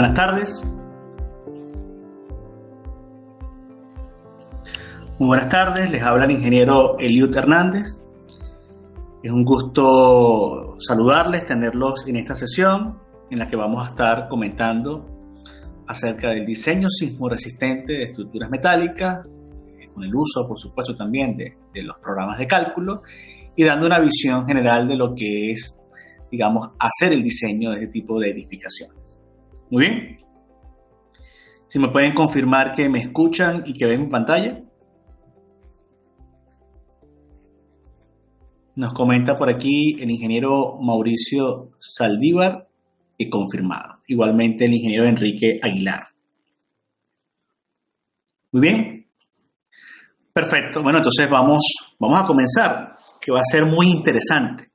buenas tardes. Muy buenas tardes, les habla el ingeniero Eliud Hernández. Es un gusto saludarles, tenerlos en esta sesión en la que vamos a estar comentando acerca del diseño sismoresistente de estructuras metálicas, con el uso, por supuesto, también de los programas de cálculo y dando una visión general de lo que es, digamos, hacer el diseño de este tipo de edificaciones. Muy bien. Si me pueden confirmar que me escuchan y que ven mi pantalla. Nos comenta por aquí el ingeniero Mauricio Saldívar, y confirmado. Igualmente el ingeniero Enrique Aguilar. Muy bien. Perfecto. Bueno, entonces vamos a comenzar, que va a ser muy interesante.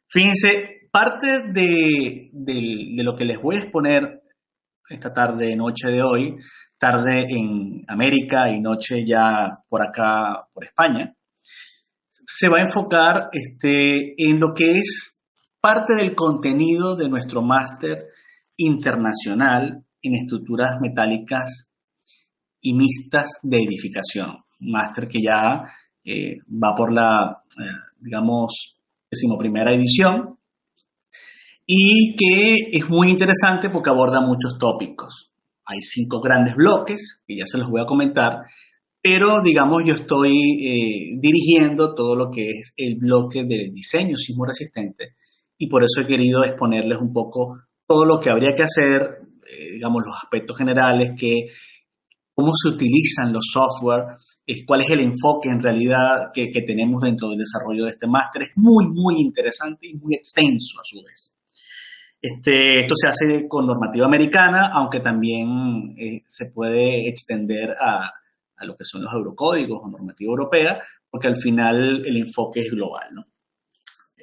Fíjense, parte de lo que les voy a exponer esta tarde, noche de hoy, tarde en América y noche ya por acá, por España, se va a enfocar en lo que es parte del contenido de nuestro máster internacional en estructuras metálicas y mixtas de edificación. Un máster que ya va por la, digamos, 11ª edición y que es muy interesante porque aborda muchos tópicos. Hay 5 grandes bloques que ya se los voy a comentar, pero digamos yo estoy dirigiendo todo lo que es el bloque de diseño sismoresistente y por eso he querido exponerles un poco todo lo que habría que hacer, digamos los aspectos generales, cómo se utilizan los software, cuál es el enfoque en realidad que tenemos dentro del desarrollo de este máster. Es muy, muy interesante y muy extenso a su vez. Esto se hace con normativa americana, aunque también se puede extender a lo que son los eurocódigos o normativa europea, porque al final el enfoque es global, ¿no?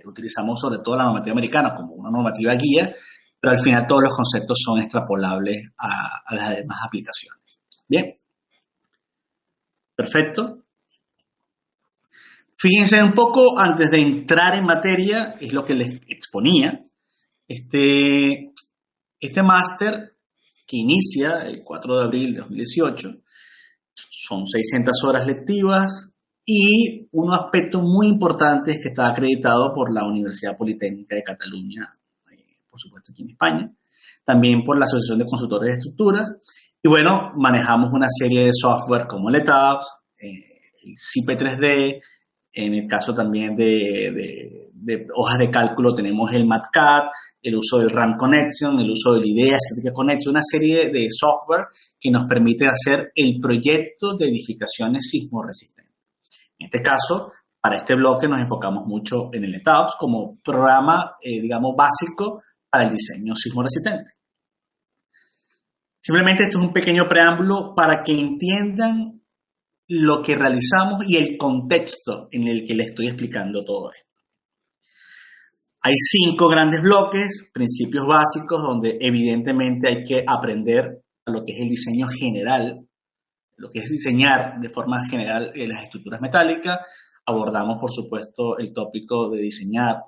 Utilizamos sobre todo la normativa americana como una normativa guía, pero al final todos los conceptos son extrapolables a las demás aplicaciones. Bien. Perfecto. Fíjense un poco, antes de entrar en materia, es lo que les exponía. Este máster que inicia el 4 de abril de 2018, son 600 horas lectivas y un aspecto muy importante es que está acreditado por la Universidad Politécnica de Cataluña, por supuesto aquí en España, también por la Asociación de Consultores de Estructuras y bueno, manejamos una serie de software como el ETABS, el CP3D, en el caso también de hojas de cálculo tenemos el MATCAD, el uso del RAM Connection, el uso del IDEA Static Connection, una serie de software que nos permite hacer el proyecto de edificaciones sismoresistentes. En este caso, para este bloque nos enfocamos mucho en el ETABS como programa, digamos, básico para el diseño sismoresistente. Simplemente esto es un pequeño preámbulo para que entiendan lo que realizamos y el contexto en el que les estoy explicando todo esto. Hay 5 grandes bloques, principios básicos, donde evidentemente hay que aprender a lo que es el diseño general, lo que es diseñar de forma general las estructuras metálicas. Abordamos, por supuesto, el tópico de diseñar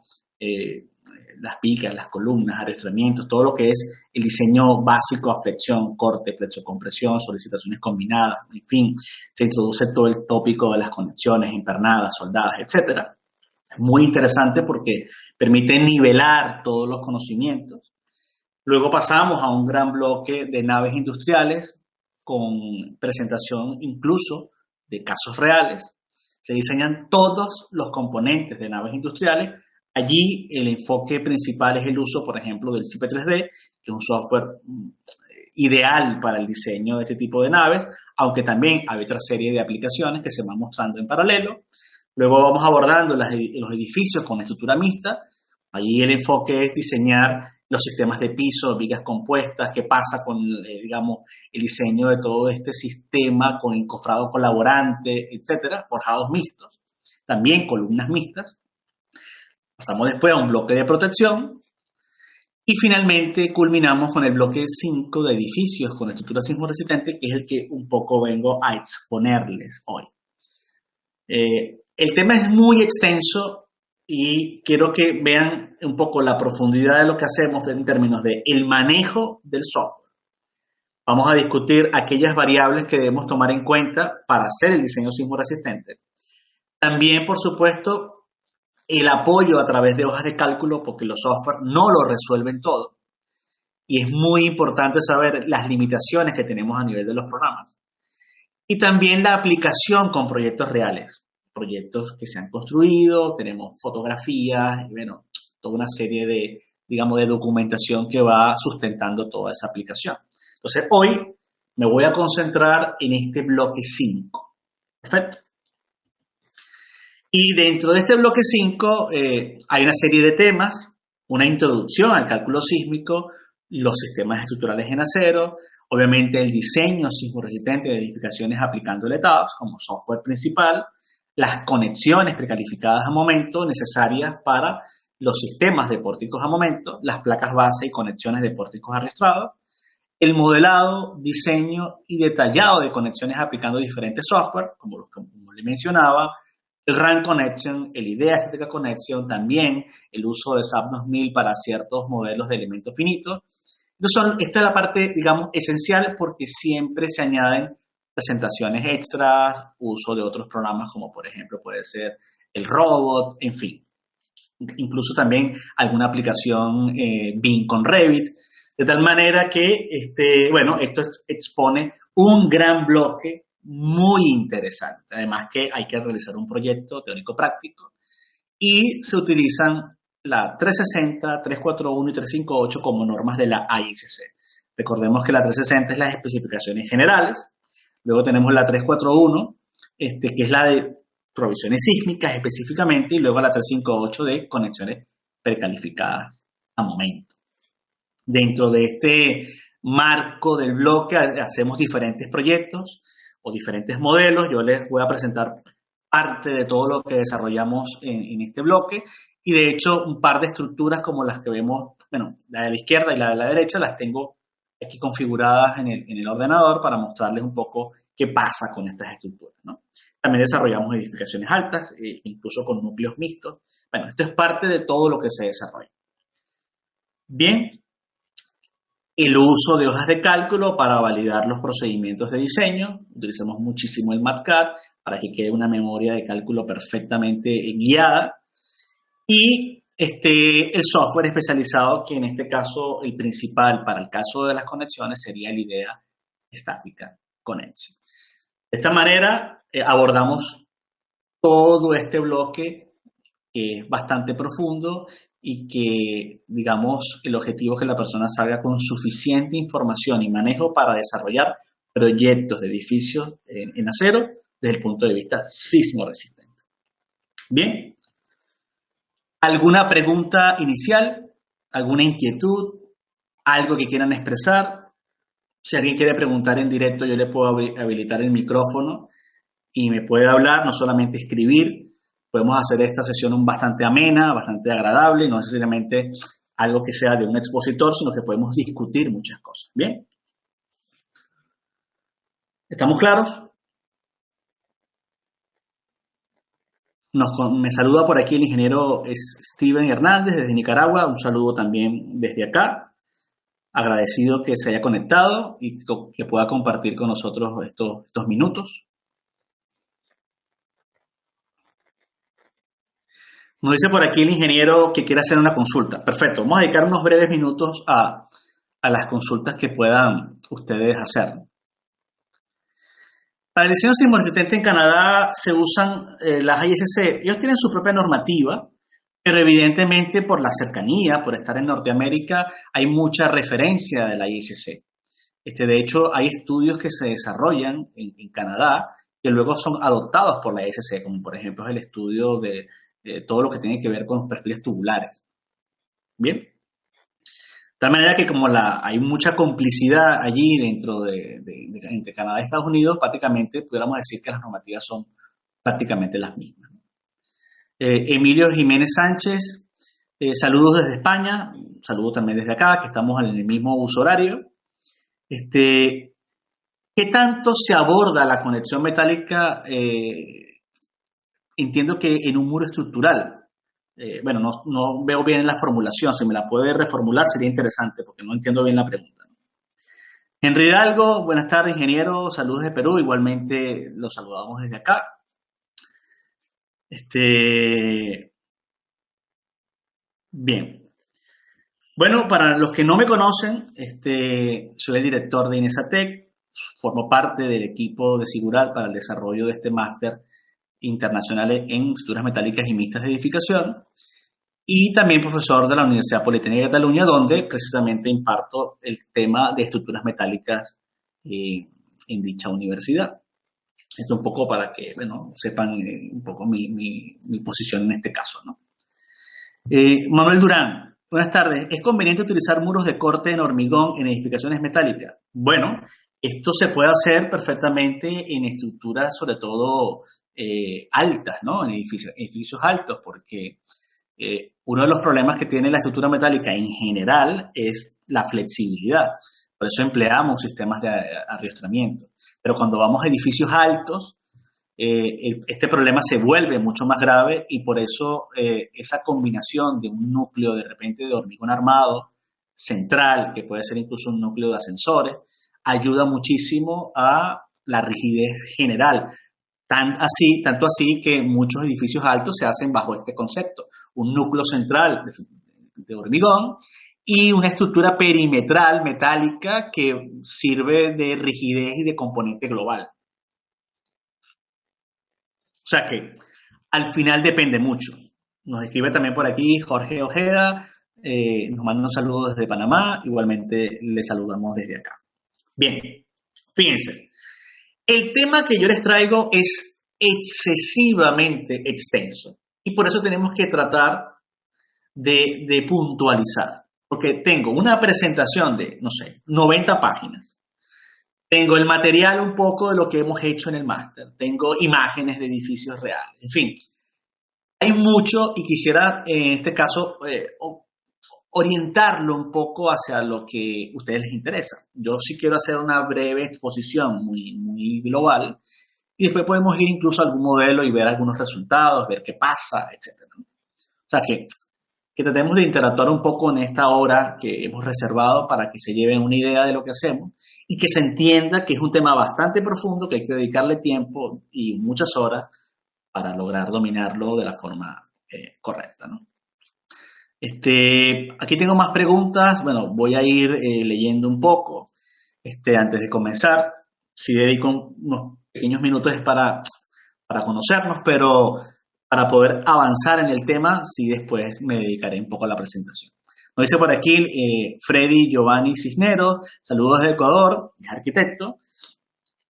las picas, las columnas, arrastramientos, todo lo que es el diseño básico a flexión, corte, flexo-compresión, solicitaciones combinadas, en fin, se introduce todo el tópico de las conexiones empernadas, soldadas, etcétera. Es muy interesante porque permite nivelar todos los conocimientos. Luego pasamos a un gran bloque de naves industriales con presentación incluso de casos reales. Se diseñan todos los componentes de naves industriales. Allí el enfoque principal es el uso, por ejemplo, del CP3D, que es un software ideal para el diseño de este tipo de naves, aunque también hay otra serie de aplicaciones que se van mostrando en paralelo. Luego vamos abordando los edificios con estructura mixta. Allí el enfoque es diseñar los sistemas de piso, vigas compuestas, qué pasa con, digamos, el diseño de todo este sistema con encofrado colaborante, etcétera, forjados mixtos, también columnas mixtas. Pasamos después a un bloque de protección y finalmente culminamos con el bloque 5 de edificios con estructura sismoresistente, que es el que un poco vengo a exponerles hoy. El tema es muy extenso y quiero que vean un poco la profundidad de lo que hacemos en términos de el manejo del software. Vamos a discutir aquellas variables que debemos tomar en cuenta para hacer el diseño sismo resistente. También, por supuesto, el apoyo a través de hojas de cálculo, porque los software no lo resuelven todo. Y es muy importante saber las limitaciones que tenemos a nivel de los programas. Y también la aplicación con proyectos reales, proyectos que se han construido, tenemos fotografías, y bueno, toda una serie de, digamos, de documentación que va sustentando toda esa aplicación. Entonces, hoy me voy a concentrar en este bloque 5. Perfecto. Y dentro de este bloque 5 hay una serie de temas, una introducción al cálculo sísmico, los sistemas estructurales en acero, obviamente el diseño sismo resistente de edificaciones aplicando el ETABS como software principal, las conexiones precalificadas a momento necesarias para los sistemas de pórticos a momento, las placas base y conexiones de pórticos arrastrados, el modelado, diseño y detallado de conexiones aplicando diferentes software, como le mencionaba, el RAM Connection, el IDEA Static Connection, también el uso de SAP 2000 para ciertos modelos de elementos finitos. Entonces, esta es la parte, digamos, esencial porque siempre se añaden presentaciones extras, uso de otros programas como, por ejemplo, puede ser el robot, en fin. Incluso también alguna aplicación BIM con Revit. De tal manera que, bueno, esto expone un gran bloque muy interesante. Además que hay que realizar un proyecto teórico práctico y se utilizan la 360, 341 y 358 como normas de la AICC. Recordemos que la 360 es las especificaciones generales, luego tenemos la 341, que es la de provisiones sísmicas específicamente, y luego la 358 de conexiones precalificadas a momento. Dentro de este marco del bloque hacemos diferentes proyectos o diferentes modelos. Yo les voy a presentar parte de todo lo que desarrollamos en este bloque y de hecho un par de estructuras como las que vemos, bueno, la de la izquierda y la de la derecha las tengo aquí configuradas en el ordenador para mostrarles un poco qué pasa con estas estructuras, ¿no? También desarrollamos edificaciones altas, incluso con núcleos mixtos. Bueno, esto es parte de todo lo que se desarrolla. Bien. El uso de hojas de cálculo para validar los procedimientos de diseño. Utilizamos muchísimo el MATCAD para que quede una memoria de cálculo perfectamente guiada. Y el software especializado, que en este caso el principal para el caso de las conexiones sería el IDEA Static Connection. De esta manera abordamos todo este bloque que es bastante profundo y que, digamos, el objetivo es que la persona salga con suficiente información y manejo para desarrollar proyectos de edificios en acero desde el punto de vista sismo resistente. Bien, ¿alguna pregunta inicial? ¿Alguna inquietud? ¿Algo que quieran expresar? Si alguien quiere preguntar en directo, yo le puedo habilitar el micrófono y me puede hablar, no solamente escribir. Podemos hacer esta sesión bastante amena, bastante agradable, no necesariamente algo que sea de un expositor, sino que podemos discutir muchas cosas. ¿Bien? ¿Estamos claros? Me saluda por aquí el ingeniero Steven Hernández desde Nicaragua. Un saludo también desde acá. Agradecido que se haya conectado y que pueda compartir con nosotros estos minutos. Nos dice por aquí el ingeniero que quiere hacer una consulta. Perfecto, vamos a dedicar unos breves minutos a las consultas que puedan ustedes hacer. Para el diseño sismo resistente en Canadá se usan las AISC. Ellos tienen su propia normativa, pero evidentemente por la cercanía, por estar en Norteamérica, hay mucha referencia de la AISC. De hecho, hay estudios que se desarrollan en Canadá que luego son adoptados por la AISC, como por ejemplo el estudio de todo lo que tiene que ver con los perfiles tubulares. Bien. De tal manera que como hay mucha complicidad allí dentro entre Canadá y Estados Unidos, prácticamente pudiéramos decir que las normativas son prácticamente las mismas. Emilio Jiménez Sánchez, saludos desde España, saludos también desde acá, que estamos en el mismo uso horario. ¿Qué tanto se aborda la conexión metálica? Entiendo que en un muro estructural, Bueno, no veo bien la formulación. Si me la puede reformular sería interesante porque no entiendo bien la pregunta. Henry Hidalgo, buenas tardes, ingeniero. Saludos de Perú. Igualmente los saludamos desde acá. Bien. Bueno, para los que no me conocen, soy el director de Inesatec, formo parte del equipo de Sigural para el desarrollo de este máster internacional en estructuras metálicas y mixtas de edificación y también profesor de la Universidad Politécnica de Cataluña, donde precisamente imparto el tema de estructuras metálicas en dicha universidad. Esto un poco para que, bueno, sepan un poco mi posición en este caso, ¿no? Manuel Durán, buenas tardes. ¿Es conveniente utilizar muros de corte en hormigón en edificaciones metálicas? Bueno, esto se puede hacer perfectamente en estructuras, sobre todo altas, ¿no? En edificios altos, porque uno de los problemas que tiene la estructura metálica en general es la flexibilidad. Por eso empleamos sistemas de arriestramiento. Pero cuando vamos a edificios altos, este problema se vuelve mucho más grave y por eso esa combinación de un núcleo de repente de hormigón armado central, que puede ser incluso un núcleo de ascensores, ayuda muchísimo a la rigidez general. Tanto así que muchos edificios altos se hacen bajo este concepto. Un núcleo central de hormigón y una estructura perimetral metálica que sirve de rigidez y de componente global. O sea que al final depende mucho. Nos escribe también por aquí Jorge Ojeda, nos manda un saludo desde Panamá, igualmente le saludamos desde acá. Bien, fíjense, el tema que yo les traigo es excesivamente extenso y por eso tenemos que tratar de puntualizar, porque tengo una presentación de, no sé, 90 páginas. Tengo el material un poco de lo que hemos hecho en el máster. Tengo imágenes de edificios reales. En fin, hay mucho y quisiera en este caso orientarlo un poco hacia lo que a ustedes les interesa. Yo sí quiero hacer una breve exposición muy global y después podemos ir incluso a algún modelo y ver algunos resultados, ver qué pasa, etc. O sea que tratemos de interactuar un poco en esta hora que hemos reservado para que se lleven una idea de lo que hacemos y que se entienda que es un tema bastante profundo, que hay que dedicarle tiempo y muchas horas para lograr dominarlo de la forma correcta, ¿no? Aquí tengo más preguntas. Bueno, voy a ir leyendo un poco antes de comenzar. Si dedico unos pequeños minutos es para conocernos, pero para poder avanzar en el tema, sí después me dedicaré un poco a la presentación. Nos dice por aquí Freddy Giovanni Cisneros, saludos de Ecuador, es arquitecto.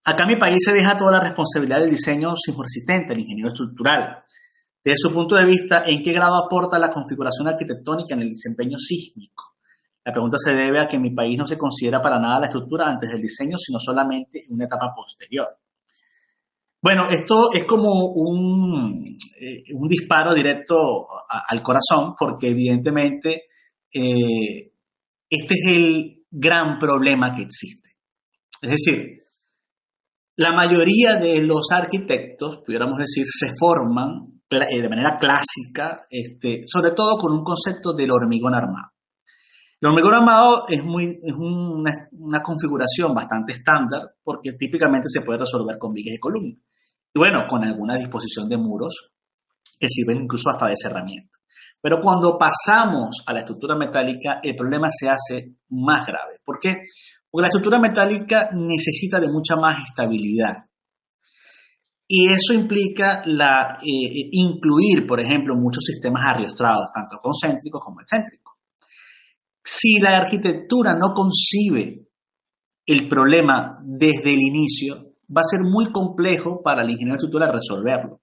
Acá en mi país se deja toda la responsabilidad del diseño sismoresistente, el ingeniero estructural. Desde su punto de vista, ¿en qué grado aporta la configuración arquitectónica en el desempeño sísmico? La pregunta se debe a que en mi país no se considera para nada la estructura antes del diseño, sino solamente en una etapa posterior. Bueno, esto es como un disparo directo al corazón, porque evidentemente este es el gran problema que existe. Es decir, la mayoría de los arquitectos, pudiéramos decir, se forman de manera clásica, sobre todo con un concepto del hormigón armado. El hormigón armado es una configuración bastante estándar porque típicamente se puede resolver con vigas de columna. Y bueno, con alguna disposición de muros que sirven incluso hasta de cerramiento. Pero cuando pasamos a la estructura metálica, el problema se hace más grave. ¿Por qué? Porque la estructura metálica necesita de mucha más estabilidad. Y eso implica incluir, por ejemplo, muchos sistemas arriostrados, tanto concéntricos como excéntricos. Si la arquitectura no concibe el problema desde el inicio, va a ser muy complejo para el ingeniero estructural resolverlo.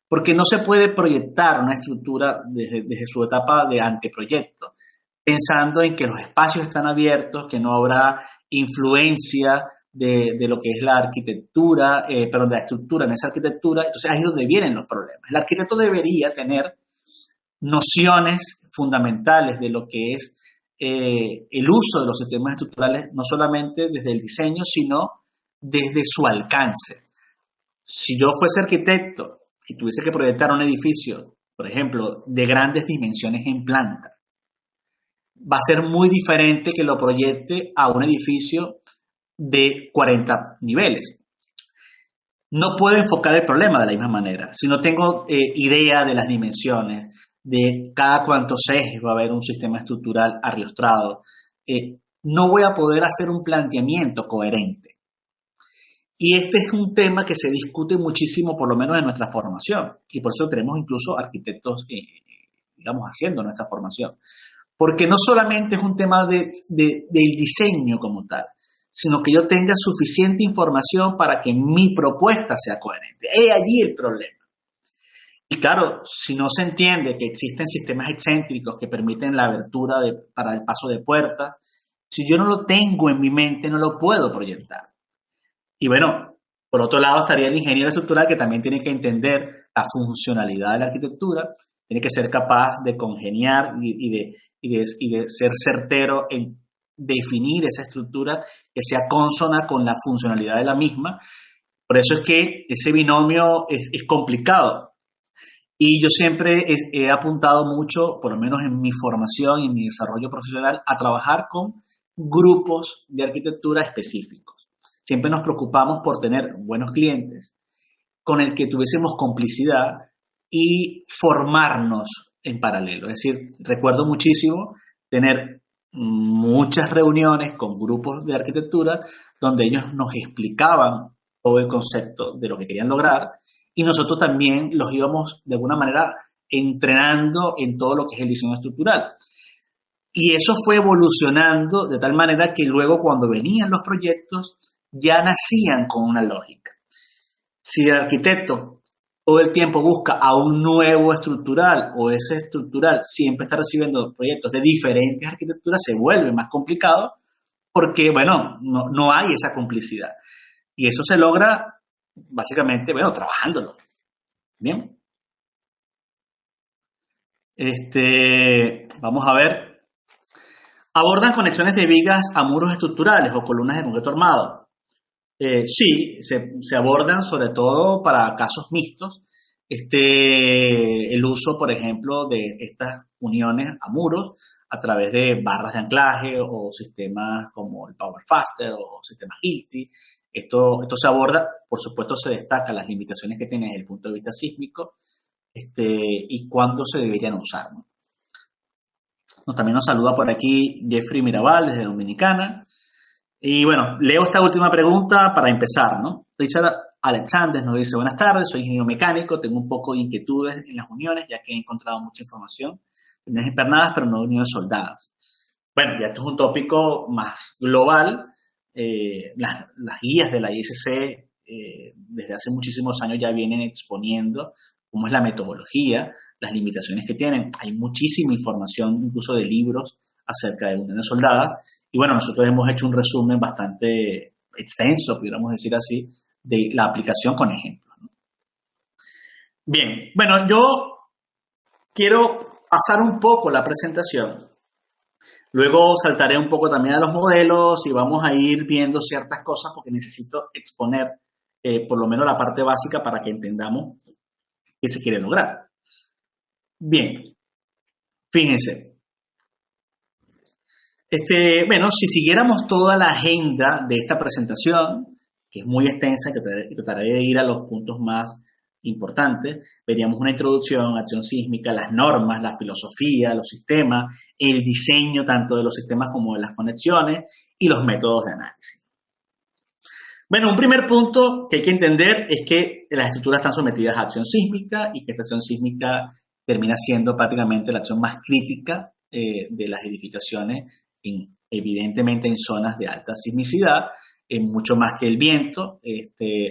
Porque no se puede proyectar una estructura desde su etapa de anteproyecto, pensando en que los espacios están abiertos, que no habrá influencia de lo que es la arquitectura, de la estructura en esa arquitectura. Entonces ahí es donde vienen los problemas. El arquitecto debería tener nociones fundamentales de lo que es el uso de los sistemas estructurales, no solamente desde el diseño, sino desde su alcance. Si yo fuese arquitecto y tuviese que proyectar un edificio por ejemplo, de grandes dimensiones en planta. Va a ser muy diferente que lo proyecte a un edificio de 40 niveles. No puedo enfocar el problema de la misma manera. Si no tengo idea de las dimensiones, de cada cuántos ejes va a haber un sistema estructural arriostrado, no voy a poder hacer un planteamiento coherente. Y este es un tema que se discute muchísimo, por lo menos en nuestra formación. Y por eso tenemos incluso arquitectos, digamos, haciendo nuestra formación. Porque no solamente es un tema del diseño como tal, sino que yo tenga suficiente información para que mi propuesta sea coherente. Es allí el problema. Y claro, si no se entiende que existen sistemas excéntricos que permiten la abertura para el paso de puertas, si yo no lo tengo en mi mente, no lo puedo proyectar. Y bueno, por otro lado estaría el ingeniero estructural, que también tiene que entender la funcionalidad de la arquitectura, tiene que ser capaz de congeniar y de ser certero en definir esa estructura que sea consona con la funcionalidad de la misma. Por eso es que ese binomio es complicado. Y yo siempre he apuntado mucho, por lo menos en mi formación y en mi desarrollo profesional, a trabajar con grupos de arquitectura específicos. Siempre nos preocupamos por tener buenos clientes con el que tuviésemos complicidad y formarnos en paralelo. Es decir, recuerdo muchísimo tener muchas reuniones con grupos de arquitectura donde ellos nos explicaban todo el concepto de lo que querían lograr y nosotros también los íbamos de alguna manera entrenando en todo lo que es el diseño estructural. Y eso fue evolucionando de tal manera que luego cuando venían los proyectos ya nacían con una lógica. Si el arquitecto todo el tiempo busca a un nuevo estructural o ese estructural siempre está recibiendo proyectos de diferentes arquitecturas, se vuelve más complicado porque, bueno, no hay esa complicidad. Y eso se logra básicamente, bueno, trabajándolo. Bien. Vamos a ver. ¿Abordan conexiones de vigas a muros estructurales o columnas de concreto armado? Sí, se abordan sobre todo para casos mixtos. El uso, por ejemplo, de estas uniones a muros a través de barras de anclaje o sistemas como el Power Faster o sistemas Hilti. Esto se aborda, por supuesto se destacan las limitaciones que tiene desde el punto de vista sísmico y cuándo se deberían usar, ¿no? También nos saluda por aquí Jeffrey Mirabal desde Dominicana. Y bueno, leo esta última pregunta para empezar, ¿no? Richard Alexander nos dice, buenas tardes, soy ingeniero mecánico, tengo un poco de inquietudes en las uniones, ya que he encontrado mucha información, uniones empernadas, pero no uniones soldadas. Bueno, ya esto es un tópico más global. Las guías de la ISC desde hace muchísimos años ya vienen exponiendo cómo es la metodología, las limitaciones que tienen. Hay muchísima información, incluso de libros, acerca de uniones soldadas. Y bueno, nosotros hemos hecho un resumen bastante extenso, pudiéramos decir así, de la aplicación con ejemplos, ¿no? Bien, bueno, yo quiero pasar un poco la presentación. Luego saltaré un poco también a los modelos y vamos a ir viendo ciertas cosas porque necesito exponer por lo menos la parte básica para que entendamos qué se quiere lograr. Bien, fíjense. Bueno, si siguiéramos toda la agenda de esta presentación, que es muy extensa y trataré de ir a los puntos más importantes, veríamos una introducción, acción sísmica, las normas, la filosofía, los sistemas, el diseño tanto de los sistemas como de las conexiones y los métodos de análisis. Bueno, un primer punto que hay que entender es que las estructuras están sometidas a acción sísmica y que esta acción sísmica termina siendo prácticamente la acción más crítica de las edificaciones, evidentemente en zonas de alta sismicidad, mucho más que el viento,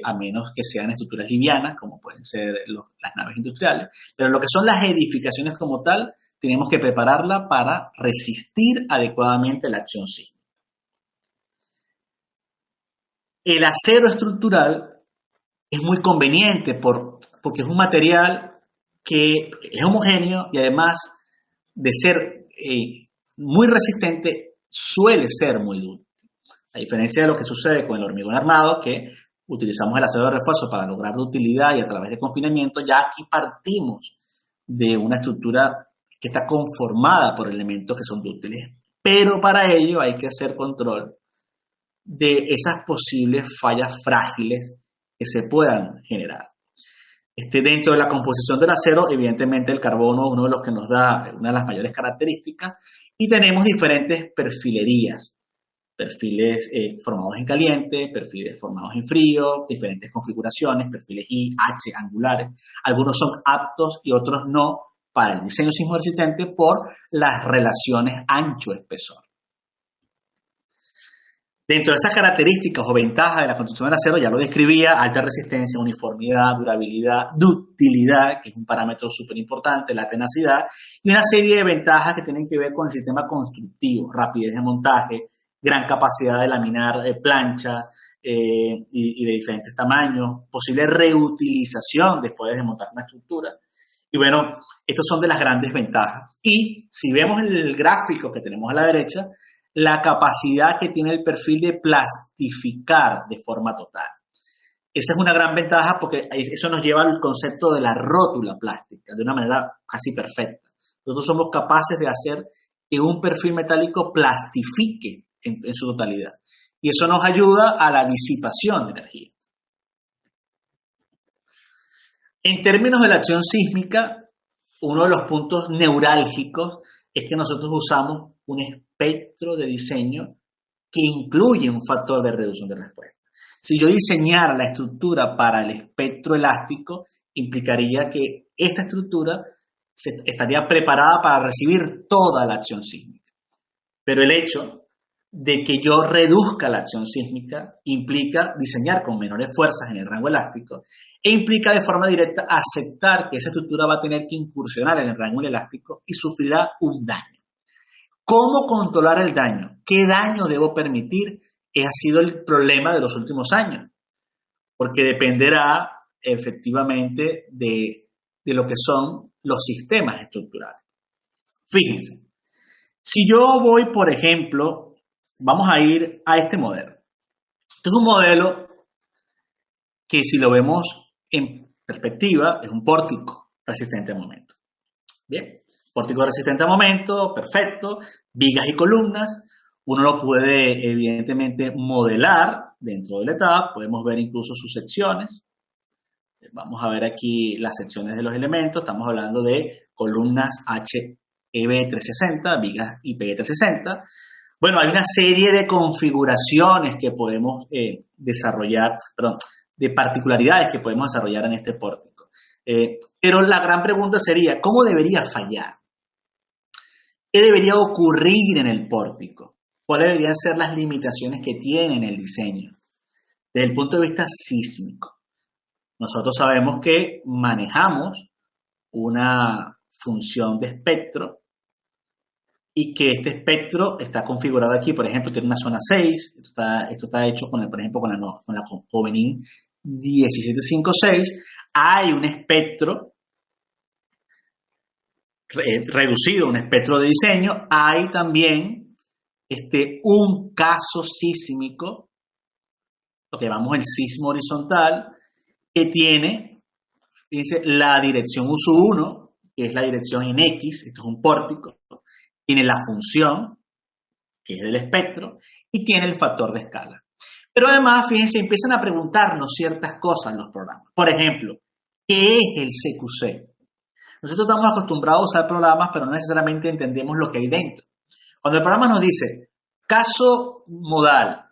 a menos que sean estructuras livianas, como pueden ser las naves industriales. Pero lo que son las edificaciones como tal, tenemos que prepararla para resistir adecuadamente la acción sísmica. El acero estructural es muy conveniente porque es un material que es homogéneo y además de ser muy resistente, suele ser muy duro. A diferencia de lo que sucede con el hormigón armado, que utilizamos el acero de refuerzo para lograr utilidad y a través de confinamiento, ya aquí partimos de una estructura que está conformada por elementos que son dúctiles. Pero para ello hay que hacer control de esas posibles fallas frágiles que se puedan generar. Dentro de la composición del acero, evidentemente el carbono es uno de los que nos da una de las mayores características, y tenemos diferentes perfilerías, perfiles formados en caliente, perfiles formados en frío, diferentes configuraciones, perfiles I, H, angulares. Algunos son aptos y otros no para el diseño sismo resistente por las relaciones ancho-espesor. Dentro de esas características o ventajas de la construcción del acero, ya lo describía: alta resistencia, uniformidad, durabilidad, ductilidad, que es un parámetro súper importante, la tenacidad, y una serie de ventajas que tienen que ver con el sistema constructivo: rapidez de montaje, gran capacidad de laminar planchas y de diferentes tamaños, posible reutilización después de desmontar una estructura. Y bueno, estos son de las grandes ventajas. Y si vemos el gráfico que tenemos a la derecha, la capacidad que tiene el perfil de plastificar de forma total. Esa es una gran ventaja porque eso nos lleva al concepto de la rótula plástica de una manera casi perfecta. Nosotros somos capaces de hacer que un perfil metálico plastifique en su totalidad. Y eso nos ayuda a la disipación de energía. En términos de la acción sísmica, uno de los puntos neurálgicos es que nosotros usamos un espectro de diseño que incluye un factor de reducción de respuesta. Si yo diseñara la estructura para el espectro elástico, implicaría que esta estructura estaría preparada para recibir toda la acción sísmica. Pero el hecho de que yo reduzca la acción sísmica implica diseñar con menores fuerzas en el rango elástico e implica de forma directa aceptar que esa estructura va a tener que incursionar en el rango elástico y sufrirá un daño. ¿Cómo controlar el daño? ¿Qué daño debo permitir? Ha sido el problema de los últimos años, porque dependerá efectivamente de lo que son los sistemas estructurales. Fíjense, si yo voy, por ejemplo, vamos a ir a este modelo. Este es un modelo que, si lo vemos en perspectiva, es un pórtico resistente a momento. Bien, pórtico resistente a momento, perfecto, vigas y columnas. Uno lo puede evidentemente modelar dentro del ETAP, podemos ver incluso sus secciones. Vamos a ver aquí las secciones de los elementos. Estamos hablando de columnas HEB 360, vigas IPE 360. Bueno, hay una serie de configuraciones que podemos desarrollar, de particularidades que podemos desarrollar en este pórtico. Pero la gran pregunta sería, ¿cómo debería fallar? ¿Qué debería ocurrir en el pórtico? ¿Cuáles deberían ser las limitaciones que tiene en el diseño? Desde el punto de vista sísmico, nosotros sabemos que manejamos una función de espectro y que este espectro está configurado aquí, por ejemplo, tiene una zona 6, esto está hecho por ejemplo, con la Covenin 1756, hay un espectro reducido, un espectro de diseño, hay también un caso sísmico, lo que llamamos el sismo horizontal, que tiene, fíjense, la dirección USU1, que es la dirección en X, esto es un pórtico, tiene la función, que es del espectro, y tiene el factor de escala. Pero además, fíjense, empiezan a preguntarnos ciertas cosas en los programas. Por ejemplo, ¿qué es el CQC? Nosotros estamos acostumbrados a usar programas, pero no necesariamente entendemos lo que hay dentro. Cuando el programa nos dice caso modal,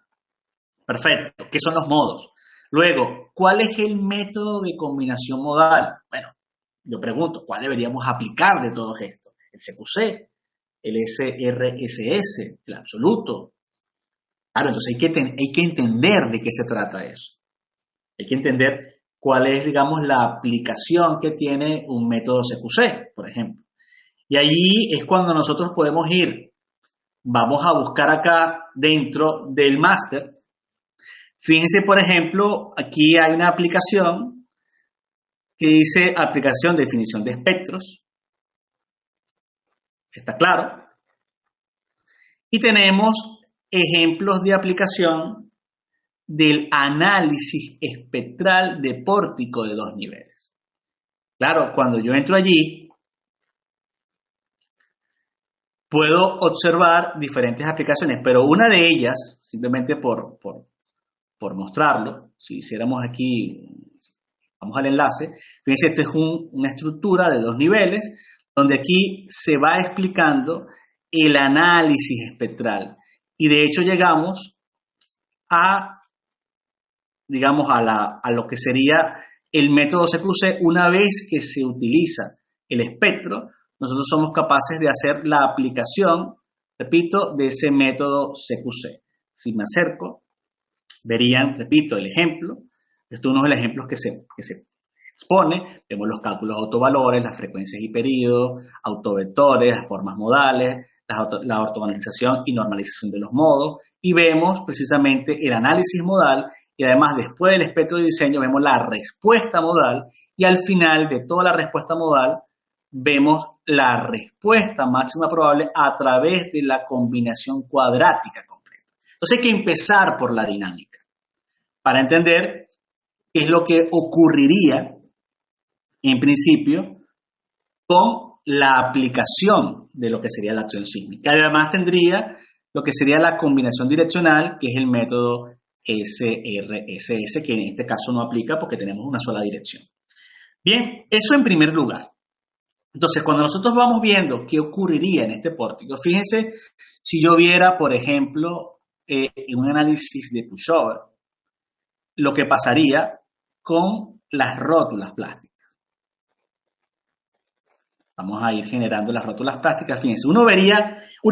perfecto, ¿qué son los modos? Luego, ¿cuál es el método de combinación modal? Bueno, yo pregunto, ¿cuál deberíamos aplicar de todos estos? El CQC, el SRSS, el absoluto. Claro, entonces hay que entender de qué se trata eso. Hay que entender cuál es, digamos, la aplicación que tiene un método CQC, por ejemplo. Y allí es cuando nosotros podemos ir. Vamos a buscar acá dentro del máster. Fíjense, por ejemplo, aquí hay una aplicación que dice aplicación de definición de espectros. Está claro. Y tenemos ejemplos de aplicación del análisis espectral de pórtico de 2 niveles. Claro, cuando yo entro allí, puedo observar diferentes aplicaciones, pero una de ellas, simplemente por mostrarlo, si hiciéramos aquí, vamos al enlace, fíjense, esto es una estructura de 2 niveles, donde aquí se va explicando el análisis espectral. Y de hecho llegamos a, digamos, a lo que sería el método CQC. Una vez que se utiliza el espectro, nosotros somos capaces de hacer la aplicación, repito, de ese método CQC. Si me acerco, verían, repito, el ejemplo. Esto es uno de los ejemplos que se expone. Vemos los cálculos de autovalores, las frecuencias y periodos, autovectores, las formas modales, la ortogonalización y normalización de los modos. Y vemos precisamente el análisis modal y además después del espectro de diseño vemos la respuesta modal y al final de toda la respuesta modal vemos la respuesta máxima probable a través de la combinación cuadrática completa. Entonces hay que empezar por la dinámica para entender qué es lo que ocurriría en principio con la aplicación de lo que sería la acción sísmica. Además tendría lo que sería la combinación direccional, que es el método SRSS, que en este caso no aplica porque tenemos una sola dirección. Bien, eso en primer lugar. Entonces, cuando nosotros vamos viendo qué ocurriría en este pórtico, fíjense, si yo viera, por ejemplo, un análisis de pushover, lo que pasaría con las rótulas plásticas. Vamos a ir generando las rótulas plásticas. Fíjense, uno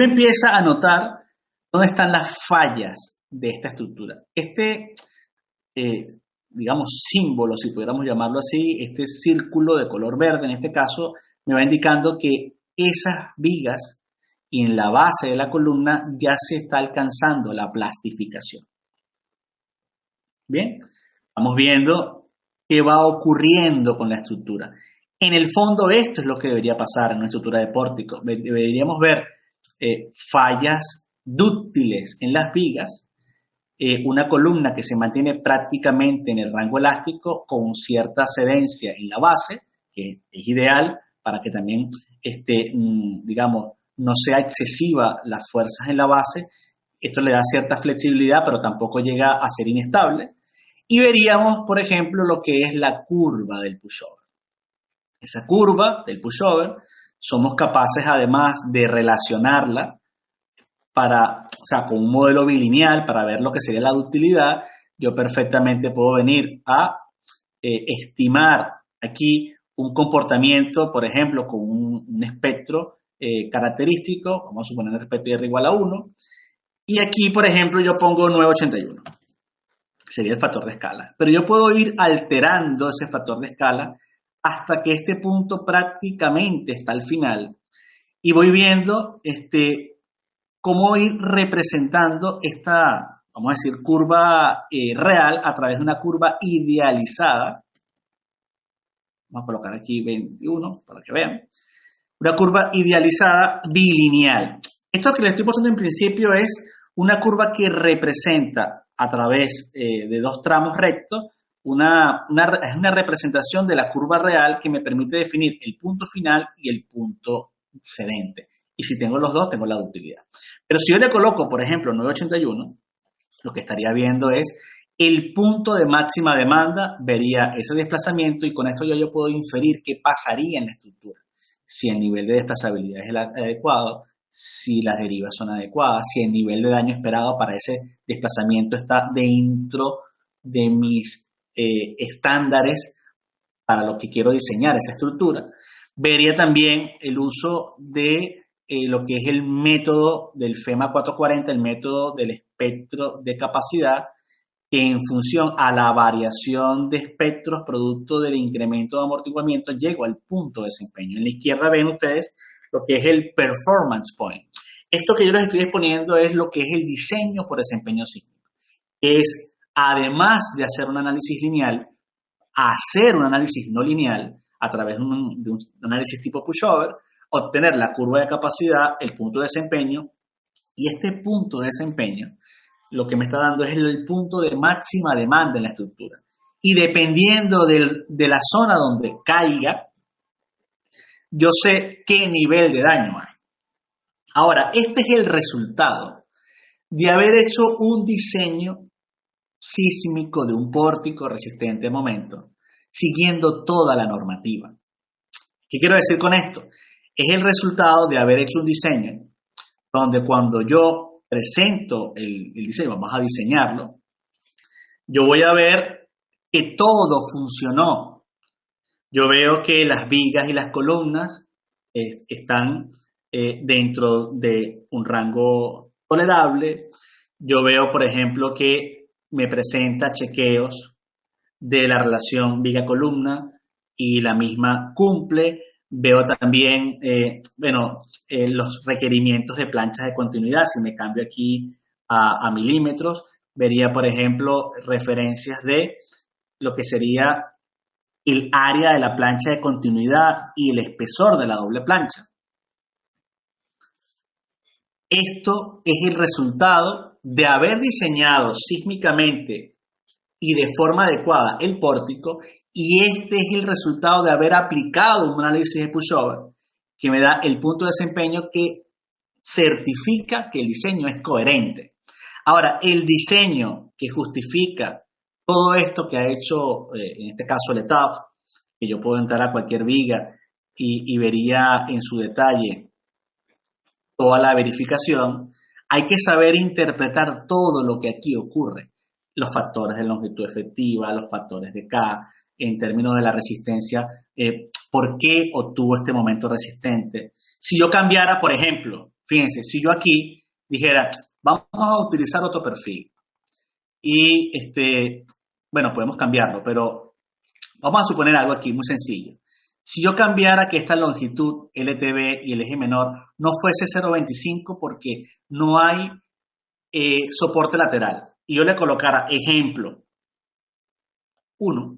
empieza a notar dónde están las fallas de esta estructura. Digamos, símbolo, si pudiéramos llamarlo así, este círculo de color verde, en este caso, me va indicando que esas vigas y en la base de la columna ya se está alcanzando la plastificación. Bien, vamos viendo qué va ocurriendo con la estructura. En el fondo esto es lo que debería pasar en una estructura de pórtico. Deberíamos ver fallas dúctiles en las vigas, una columna que se mantiene prácticamente en el rango elástico con cierta cedencia en la base, que es ideal para que también, digamos, no sea excesiva las fuerzas en la base. Esto le da cierta flexibilidad, pero tampoco llega a ser inestable. Y veríamos, por ejemplo, lo que es la curva del pushover. Esa curva del pushover somos capaces además de relacionarla con un modelo bilineal para ver lo que sería la ductilidad. Yo perfectamente puedo venir a estimar aquí un comportamiento, por ejemplo, con un espectro característico, vamos a suponer el espectro R igual a 1, y aquí, por ejemplo, yo pongo 981, que sería el factor de escala. Pero yo puedo ir alterando ese factor de escala hasta que este punto prácticamente está al final y voy viendo cómo ir representando esta, vamos a decir, curva real a través de una curva idealizada. Vamos a colocar aquí 21 para que vean. Una curva idealizada bilineal. Esto que les estoy mostrando en principio es una curva que representa a través de 2 tramos rectos es una representación de la curva real que me permite definir el punto final y el punto cedente. Y si tengo los dos, tengo la ductilidad. Pero si yo le coloco, por ejemplo, 981, lo que estaría viendo es el punto de máxima demanda, vería ese desplazamiento y con esto yo puedo inferir qué pasaría en la estructura. Si el nivel de desplazabilidad es el adecuado, si las derivas son adecuadas, si el nivel de daño esperado para ese desplazamiento está dentro de mis estándares para lo que quiero diseñar esa estructura. Vería también el uso de lo que es el método del FEMA 440, el método del espectro de capacidad, que en función a la variación de espectros producto del incremento de amortiguamiento llego al punto de desempeño. En la izquierda ven ustedes lo que es el performance point. Esto que yo les estoy exponiendo es lo que es el diseño por desempeño sísmico. Es, además de hacer un análisis lineal, hacer un análisis no lineal a través de un análisis tipo pushover, obtener la curva de capacidad, el punto de desempeño, y este punto de desempeño lo que me está dando es el punto de máxima demanda en la estructura. Y dependiendo de la zona donde caiga, yo sé qué nivel de daño hay. Ahora, este es el resultado de haber hecho un diseño sísmico de un pórtico resistente a momento, siguiendo toda la normativa. ¿Qué quiero decir con esto? Es el resultado de haber hecho un diseño donde cuando yo presento el diseño, vamos a diseñarlo, yo voy a ver que todo funcionó. Yo veo que las vigas y las columnas están dentro de un rango tolerable. Yo veo, por ejemplo, que me presenta chequeos de la relación viga-columna y la misma cumple. Veo también, los requerimientos de planchas de continuidad. Si me cambio aquí a milímetros, vería, por ejemplo, referencias de lo que sería el área de la plancha de continuidad y el espesor de la doble plancha. Esto es el resultado de haber diseñado sísmicamente y de forma adecuada el pórtico, y este es el resultado de haber aplicado un análisis de pushover que me da el punto de desempeño que certifica que el diseño es coherente. Ahora, el diseño que justifica todo esto que ha hecho, en este caso el ETAP, que yo puedo entrar a cualquier viga y vería en su detalle toda la verificación, hay que saber interpretar todo lo que aquí ocurre. Los factores de longitud efectiva, los factores de K, en términos de la resistencia, ¿por qué obtuvo este momento resistente? Si yo cambiara, por ejemplo, fíjense, si yo aquí dijera, vamos a utilizar otro perfil y, podemos cambiarlo, pero vamos a suponer algo aquí muy sencillo. Si yo cambiara que esta longitud LTB y el eje menor no fuese 0.25 porque no hay soporte lateral, y yo le colocara ejemplo 1,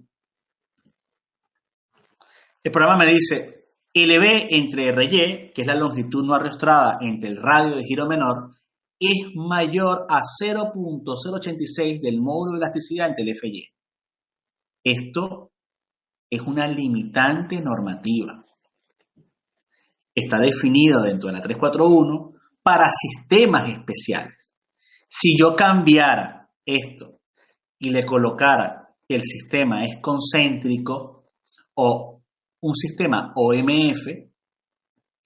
el programa me dice LB entre RY, que es la longitud no arrastrada entre el radio de giro menor, es mayor a 0.086 del módulo de elasticidad entre el FY. Esto es una limitante normativa. Está definido dentro de la 341 para sistemas especiales. Si yo cambiara esto y le colocara que el sistema es concéntrico o un sistema OMF,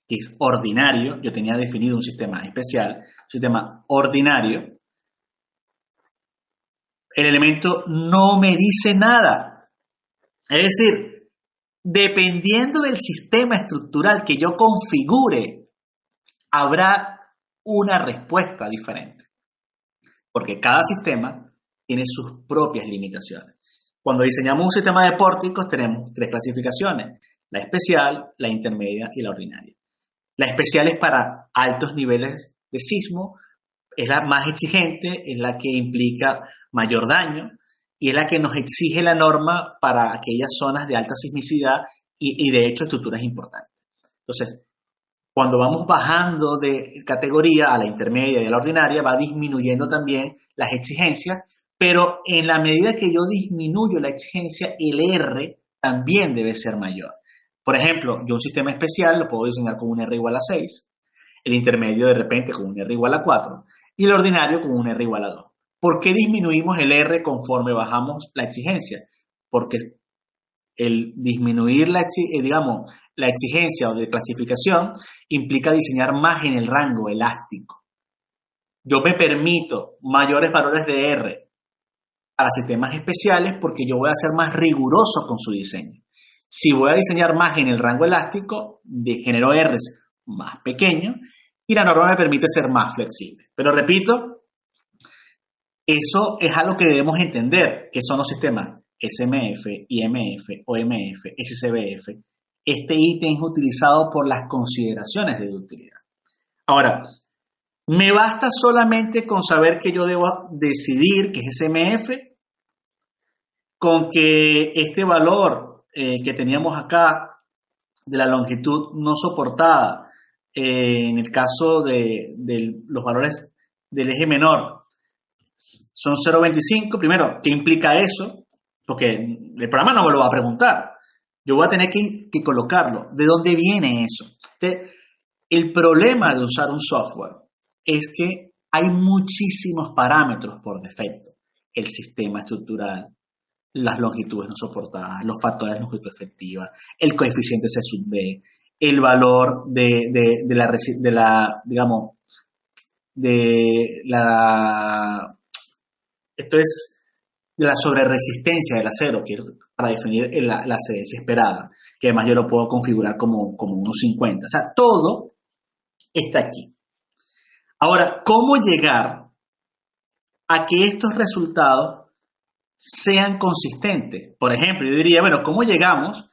que es ordinario, yo tenía definido un sistema especial, un sistema ordinario, el elemento no me dice nada. Es decir, dependiendo del sistema estructural que yo configure, habrá una respuesta diferente. Porque cada sistema tiene sus propias limitaciones. Cuando diseñamos un sistema de pórticos tenemos 3 clasificaciones: la especial, la intermedia y la ordinaria. La especial es para altos niveles de sismo, es la más exigente, es la que implica mayor daño y es la que nos exige la norma para aquellas zonas de alta sismicidad y de hecho estructuras importantes. Entonces, cuando vamos bajando de categoría a la intermedia y a la ordinaria, va disminuyendo también las exigencias, pero en la medida que yo disminuyo la exigencia, el R también debe ser mayor. Por ejemplo, yo un sistema especial lo puedo diseñar con un R igual a 6, el intermedio de repente con un R igual a 4 y el ordinario con un R igual a 2. ¿Por qué disminuimos el R conforme bajamos la exigencia? Porque el disminuir la exigencia o de clasificación implica diseñar más en el rango elástico. Yo me permito mayores valores de R para sistemas especiales porque yo voy a ser más riguroso con su diseño. Si voy a diseñar más en el rango elástico, genero R's más pequeños y la norma me permite ser más flexible. Pero repito, eso es algo que debemos entender, que son los sistemas SMF, IMF, OMF, SCBF. Este ítem es utilizado por las consideraciones de ductilidad. Ahora, ¿me basta solamente con saber que yo debo decidir que es SMF? Con que este valor que teníamos acá de la longitud no soportada, en el caso de los valores del eje menor, son 0.25. Primero, ¿qué implica eso? Porque el programa no me lo va a preguntar. Yo voy a tener que colocarlo. ¿De dónde viene eso? Entonces, El problema de usar un software es que hay muchísimos parámetros por defecto. El sistema estructural, las longitudes no soportadas, los factores de longitud efectiva, el coeficiente C sub B, el valor digamos, esto es de la sobreresistencia del acero, para definir la CS esperada, que además yo lo puedo configurar como 1.50. O sea, todo está aquí. Ahora, ¿cómo llegar a que estos resultados sean consistentes? Por ejemplo, yo diría, bueno, ¿cómo llegamos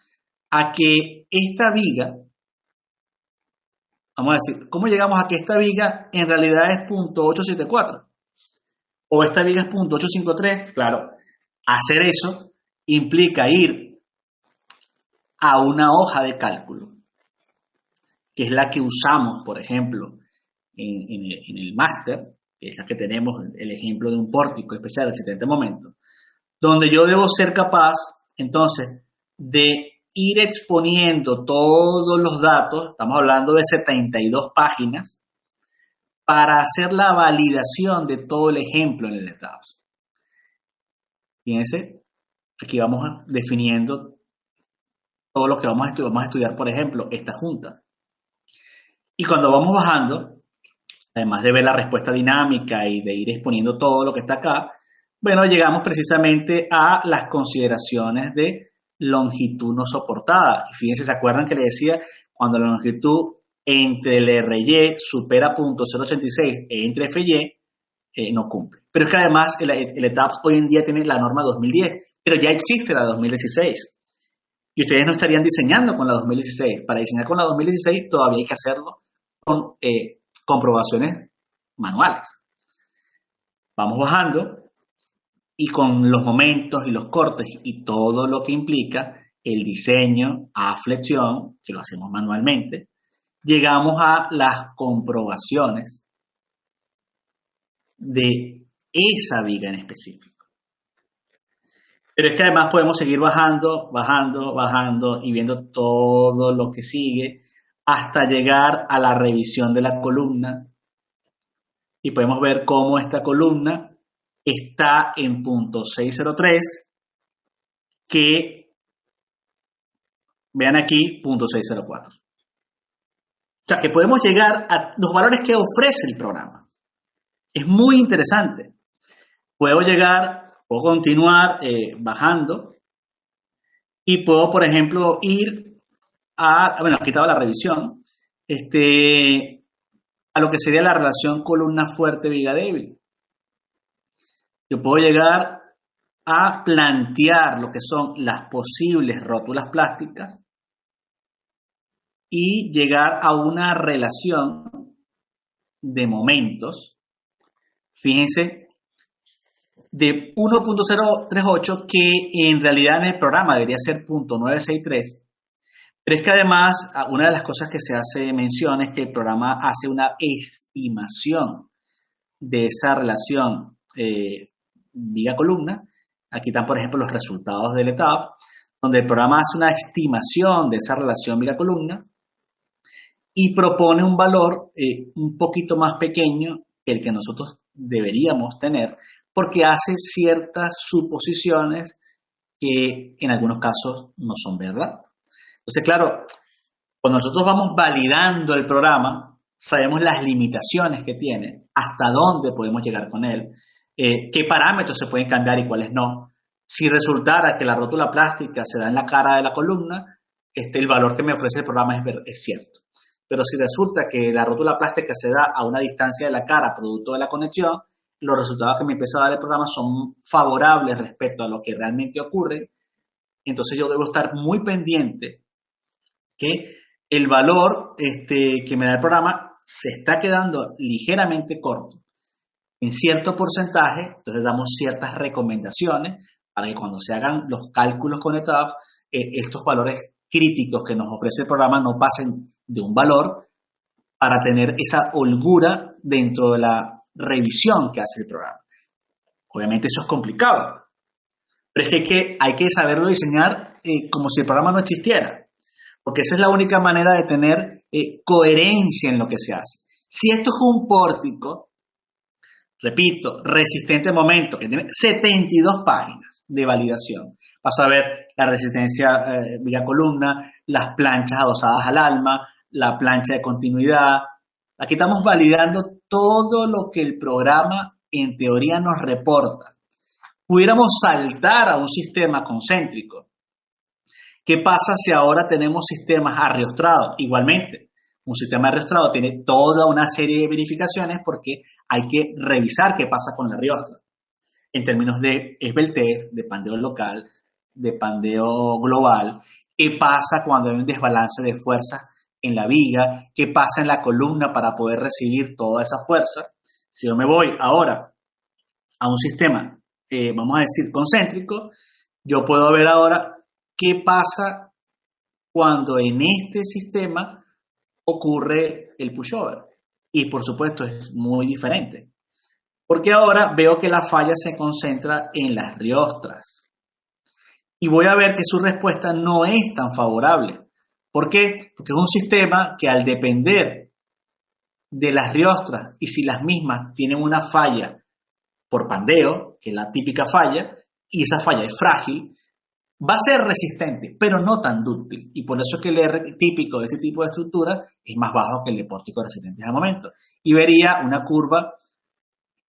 a que esta viga, vamos a decir, ¿cómo llegamos a que esta viga en realidad es .874? O esta viga es .853, claro, hacer eso implica ir a una hoja de cálculo, que es la que usamos, por ejemplo, en el máster, que es la que tenemos el ejemplo de un pórtico especial al siguiente momento, donde yo debo ser capaz, entonces, de ir exponiendo todos los datos, estamos hablando de 72 páginas, para hacer la validación de todo el ejemplo en el LTAPS. Fíjense, aquí vamos definiendo todo lo que vamos a estudiar, por ejemplo, esta junta. Y cuando vamos bajando, además de ver la respuesta dinámica y de ir exponiendo todo lo que está acá, bueno, llegamos precisamente a las consideraciones de longitud no soportada. Y fíjense, ¿se acuerdan que le decía cuando la longitud entre el RY supera .086 e entre FY, no cumple? Pero es que además el ETAPS hoy en día tiene la norma 2010, pero ya existe la 2016. Y ustedes no estarían diseñando con la 2016. Para diseñar con la 2016 todavía hay que hacerlo con comprobaciones manuales. Vamos bajando y con los momentos y los cortes y todo lo que implica el diseño a flexión, que lo hacemos manualmente, llegamos a las comprobaciones de esa viga en específico. Pero es que además podemos seguir bajando y viendo todo lo que sigue hasta llegar a la revisión de la columna y podemos ver cómo esta columna está en .603, que vean aquí .604. O sea que podemos llegar a los valores que ofrece el programa. Es muy interesante. Puedo continuar bajando y puedo, por ejemplo, ir bueno, he quitado la revisión, a lo que sería la relación columna fuerte viga débil. Yo puedo llegar a plantear lo que son las posibles rótulas plásticas y llegar a una relación de momentos, fíjense, de 1.038, que en realidad en el programa debería ser .963, pero es que además una de las cosas que se hace mención es que el programa hace una estimación de esa relación viga-columna. Aquí están, por ejemplo, los resultados del ETAP, donde el programa hace una estimación de esa relación viga-columna y propone un valor un poquito más pequeño que el que nosotros deberíamos tener, porque hace ciertas suposiciones que en algunos casos no son verdad. Entonces, claro, cuando nosotros vamos validando el programa, sabemos las limitaciones que tiene, hasta dónde podemos llegar con él, qué parámetros se pueden cambiar y cuáles no. Si resultara que la rótula plástica se da en la cara de la columna, el valor que me ofrece el programa es cierto. Pero si resulta que la rótula plástica se da a una distancia de la cara producto de la conexión, los resultados que me empieza a dar el programa son favorables respecto a lo que realmente ocurre. Entonces yo debo estar muy pendiente que el valor que me da el programa se está quedando ligeramente corto en cierto porcentaje. Entonces damos ciertas recomendaciones para que cuando se hagan los cálculos con ETAP, estos valores críticos que nos ofrece el programa no pasen de un valor, para tener esa holgura dentro de la revisión que hace el programa. Obviamente eso es complicado, pero es que hay que saberlo diseñar como si el programa no existiera. porque esa es la única manera de tener coherencia en lo que se hace. Si esto es un pórtico, repito, resistente a momento, que tiene 72 páginas de validación. Vas a ver la resistencia vía columna, las planchas adosadas al alma, la plancha de continuidad. Aquí estamos validando todo lo que el programa en teoría nos reporta. Pudiéramos saltar a un sistema concéntrico. ¿Qué pasa si ahora tenemos sistemas arriostrados? Igualmente, un sistema arriostrado tiene toda una serie de verificaciones porque hay que revisar qué pasa con la riostra en términos de esbeltez, de pandeo local, de pandeo global. ¿Qué pasa cuando hay un desbalance de fuerzas en la viga? ¿Qué pasa en la columna para poder recibir toda esa fuerza? Si yo me voy ahora a un sistema, vamos a decir, concéntrico, yo puedo ver ahora qué pasa cuando en este sistema ocurre el pushover. Y por supuesto es muy diferente. Porque ahora veo que la falla se concentra en las riostras. Y voy a ver que su respuesta no es tan favorable. ¿Por qué? Porque es un sistema que al depender de las riostras y si las mismas tienen una falla por pandeo, que es la típica falla, y esa falla es frágil, va a ser resistente, pero no tan dúctil. Y por eso es que el R típico de este tipo de estructura es más bajo que el de pórticos resistentes al momento. Y vería una curva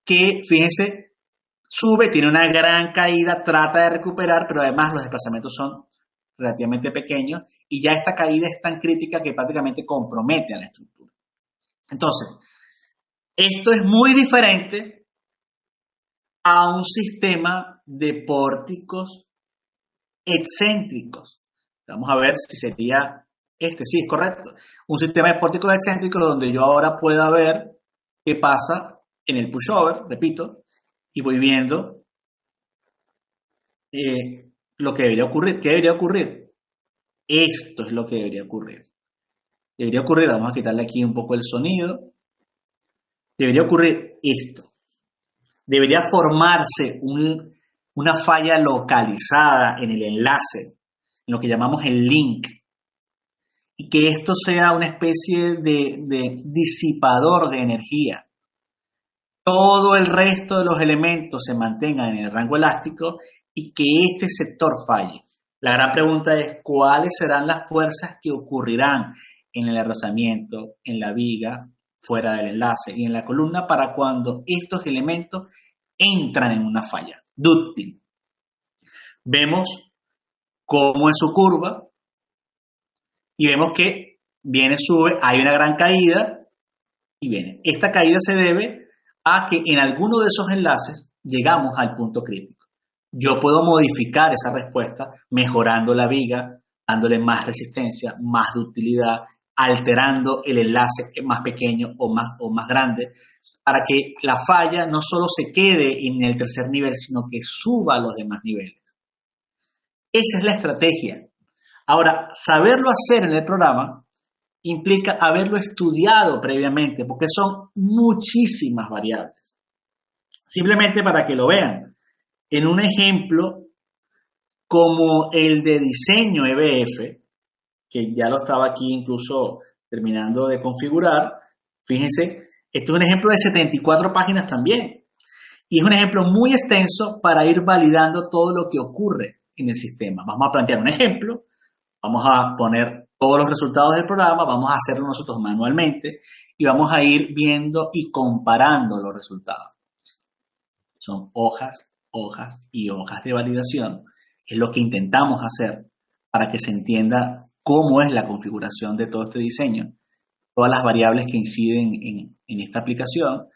que, fíjense, sube, tiene una gran caída, trata de recuperar, pero además los desplazamientos son relativamente pequeños y ya esta caída es tan crítica que prácticamente compromete a la estructura. Entonces, esto es muy diferente a un sistema de pórticos excéntricos. Vamos a ver si sería este, sí, es correcto. Un sistema de pórticos excéntricos donde yo ahora pueda ver qué pasa en el pushover, repito, y voy viendo lo que debería ocurrir. ¿Qué debería ocurrir? Esto es lo que debería ocurrir. Debería ocurrir, vamos a quitarle aquí un poco el sonido. Debería ocurrir esto. Debería formarse una falla localizada en el enlace, en lo que llamamos el link, y que esto sea una especie de disipador de energía. Todo el resto de los elementos se mantengan en el rango elástico y que este sector falle. La gran pregunta es cuáles serán las fuerzas que ocurrirán en el rozamiento, en la viga, fuera del enlace y en la columna para cuando estos elementos entran en una falla dúctil. Vemos cómo es su curva y vemos que viene, sube, hay una gran caída y viene. Esta caída se debe a que en alguno de esos enlaces llegamos al punto crítico. Yo puedo modificar esa respuesta mejorando la viga, dándole más resistencia, más ductilidad, alterando el enlace más pequeño o más grande, para que la falla no solo se quede en el tercer nivel, sino que suba a los demás niveles. Esa es la estrategia. Ahora, saberlo hacer en el programa implica haberlo estudiado previamente, porque son muchísimas variables. Simplemente para que lo vean, en un ejemplo como el de diseño EBF, que ya lo estaba aquí incluso terminando de configurar, fíjense, esto es un ejemplo de 74 páginas también. Y es un ejemplo muy extenso para ir validando todo lo que ocurre en el sistema. Vamos a plantear un ejemplo, vamos a poner todos los resultados del programa, vamos a hacerlo nosotros manualmente y vamos a ir viendo y comparando los resultados. Son hojas, hojas y hojas de validación. Es lo que intentamos hacer para que se entienda cómo es la configuración de todo este diseño, todas las variables que inciden en esta aplicación,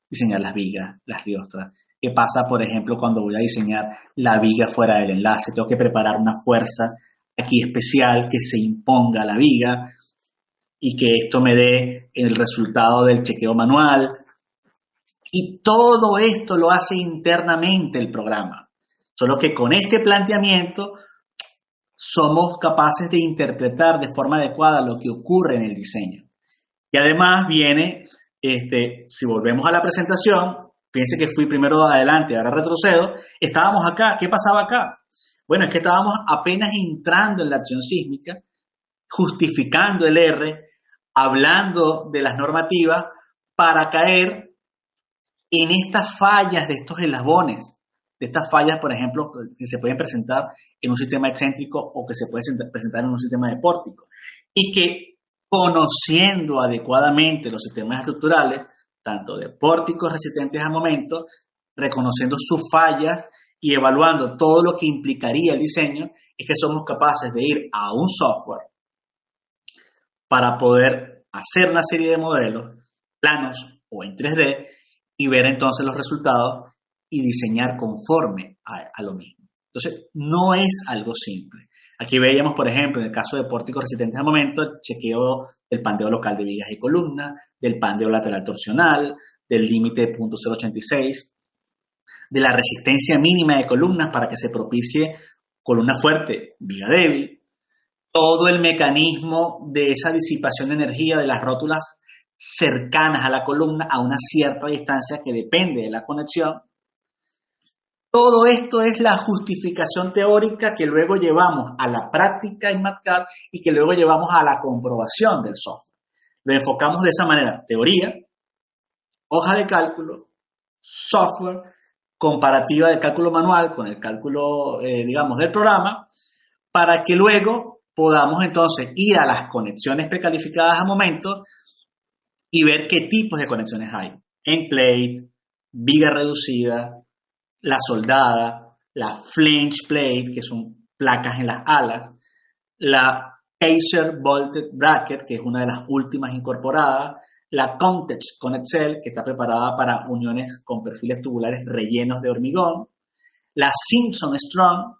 diseñar las vigas, las riostras. ¿Qué pasa, por ejemplo, cuando voy a diseñar la viga fuera del enlace? Tengo que preparar una fuerza aquí especial que se imponga a la viga y que esto me dé el resultado del chequeo manual. Y todo esto lo hace internamente el programa. Solo que con este planteamiento somos capaces de interpretar de forma adecuada lo que ocurre en el diseño. Y además viene, si volvemos a la presentación, fíjense que fui primero adelante, ahora retrocedo, estábamos acá, ¿qué pasaba acá? Bueno, es que estábamos apenas entrando en la acción sísmica, justificando el R, hablando de las normativas para caer en estas fallas de estos eslabones, de estas fallas, por ejemplo, que se pueden presentar en un sistema excéntrico o que se pueden presentar en un sistema de pórtico. Y que conociendo adecuadamente los sistemas estructurales, tanto de pórticos resistentes a momentos, reconociendo sus fallas y evaluando todo lo que implicaría el diseño, es que somos capaces de ir a un software para poder hacer una serie de modelos, planos o en 3D, y ver entonces los resultados y diseñar conforme a lo mismo. Entonces, no es algo simple. Aquí veíamos, por ejemplo, en el caso de pórticos resistentes al momento, el chequeo del pandeo local de vigas y columnas, del pandeo lateral torsional, del límite de 0.086, de la resistencia mínima de columnas para que se propicie columna fuerte, viga débil, todo el mecanismo de esa disipación de energía de las rótulas cercanas a la columna a una cierta distancia que depende de la conexión. Todo esto es la justificación teórica que luego llevamos a la práctica en MATCAD y que luego llevamos a la comprobación del software. Lo enfocamos de esa manera: teoría, hoja de cálculo, software, comparativa del cálculo manual con el cálculo, digamos, del programa, para que luego podamos entonces ir a las conexiones precalificadas a momento y ver qué tipos de conexiones hay. End plate, viga reducida, la soldada, la flange plate, que son placas en las alas, la Kaiser Bolted Bracket, que es una de las últimas incorporadas, la Context con Excel, que está preparada para uniones con perfiles tubulares rellenos de hormigón, la Simpson Strong,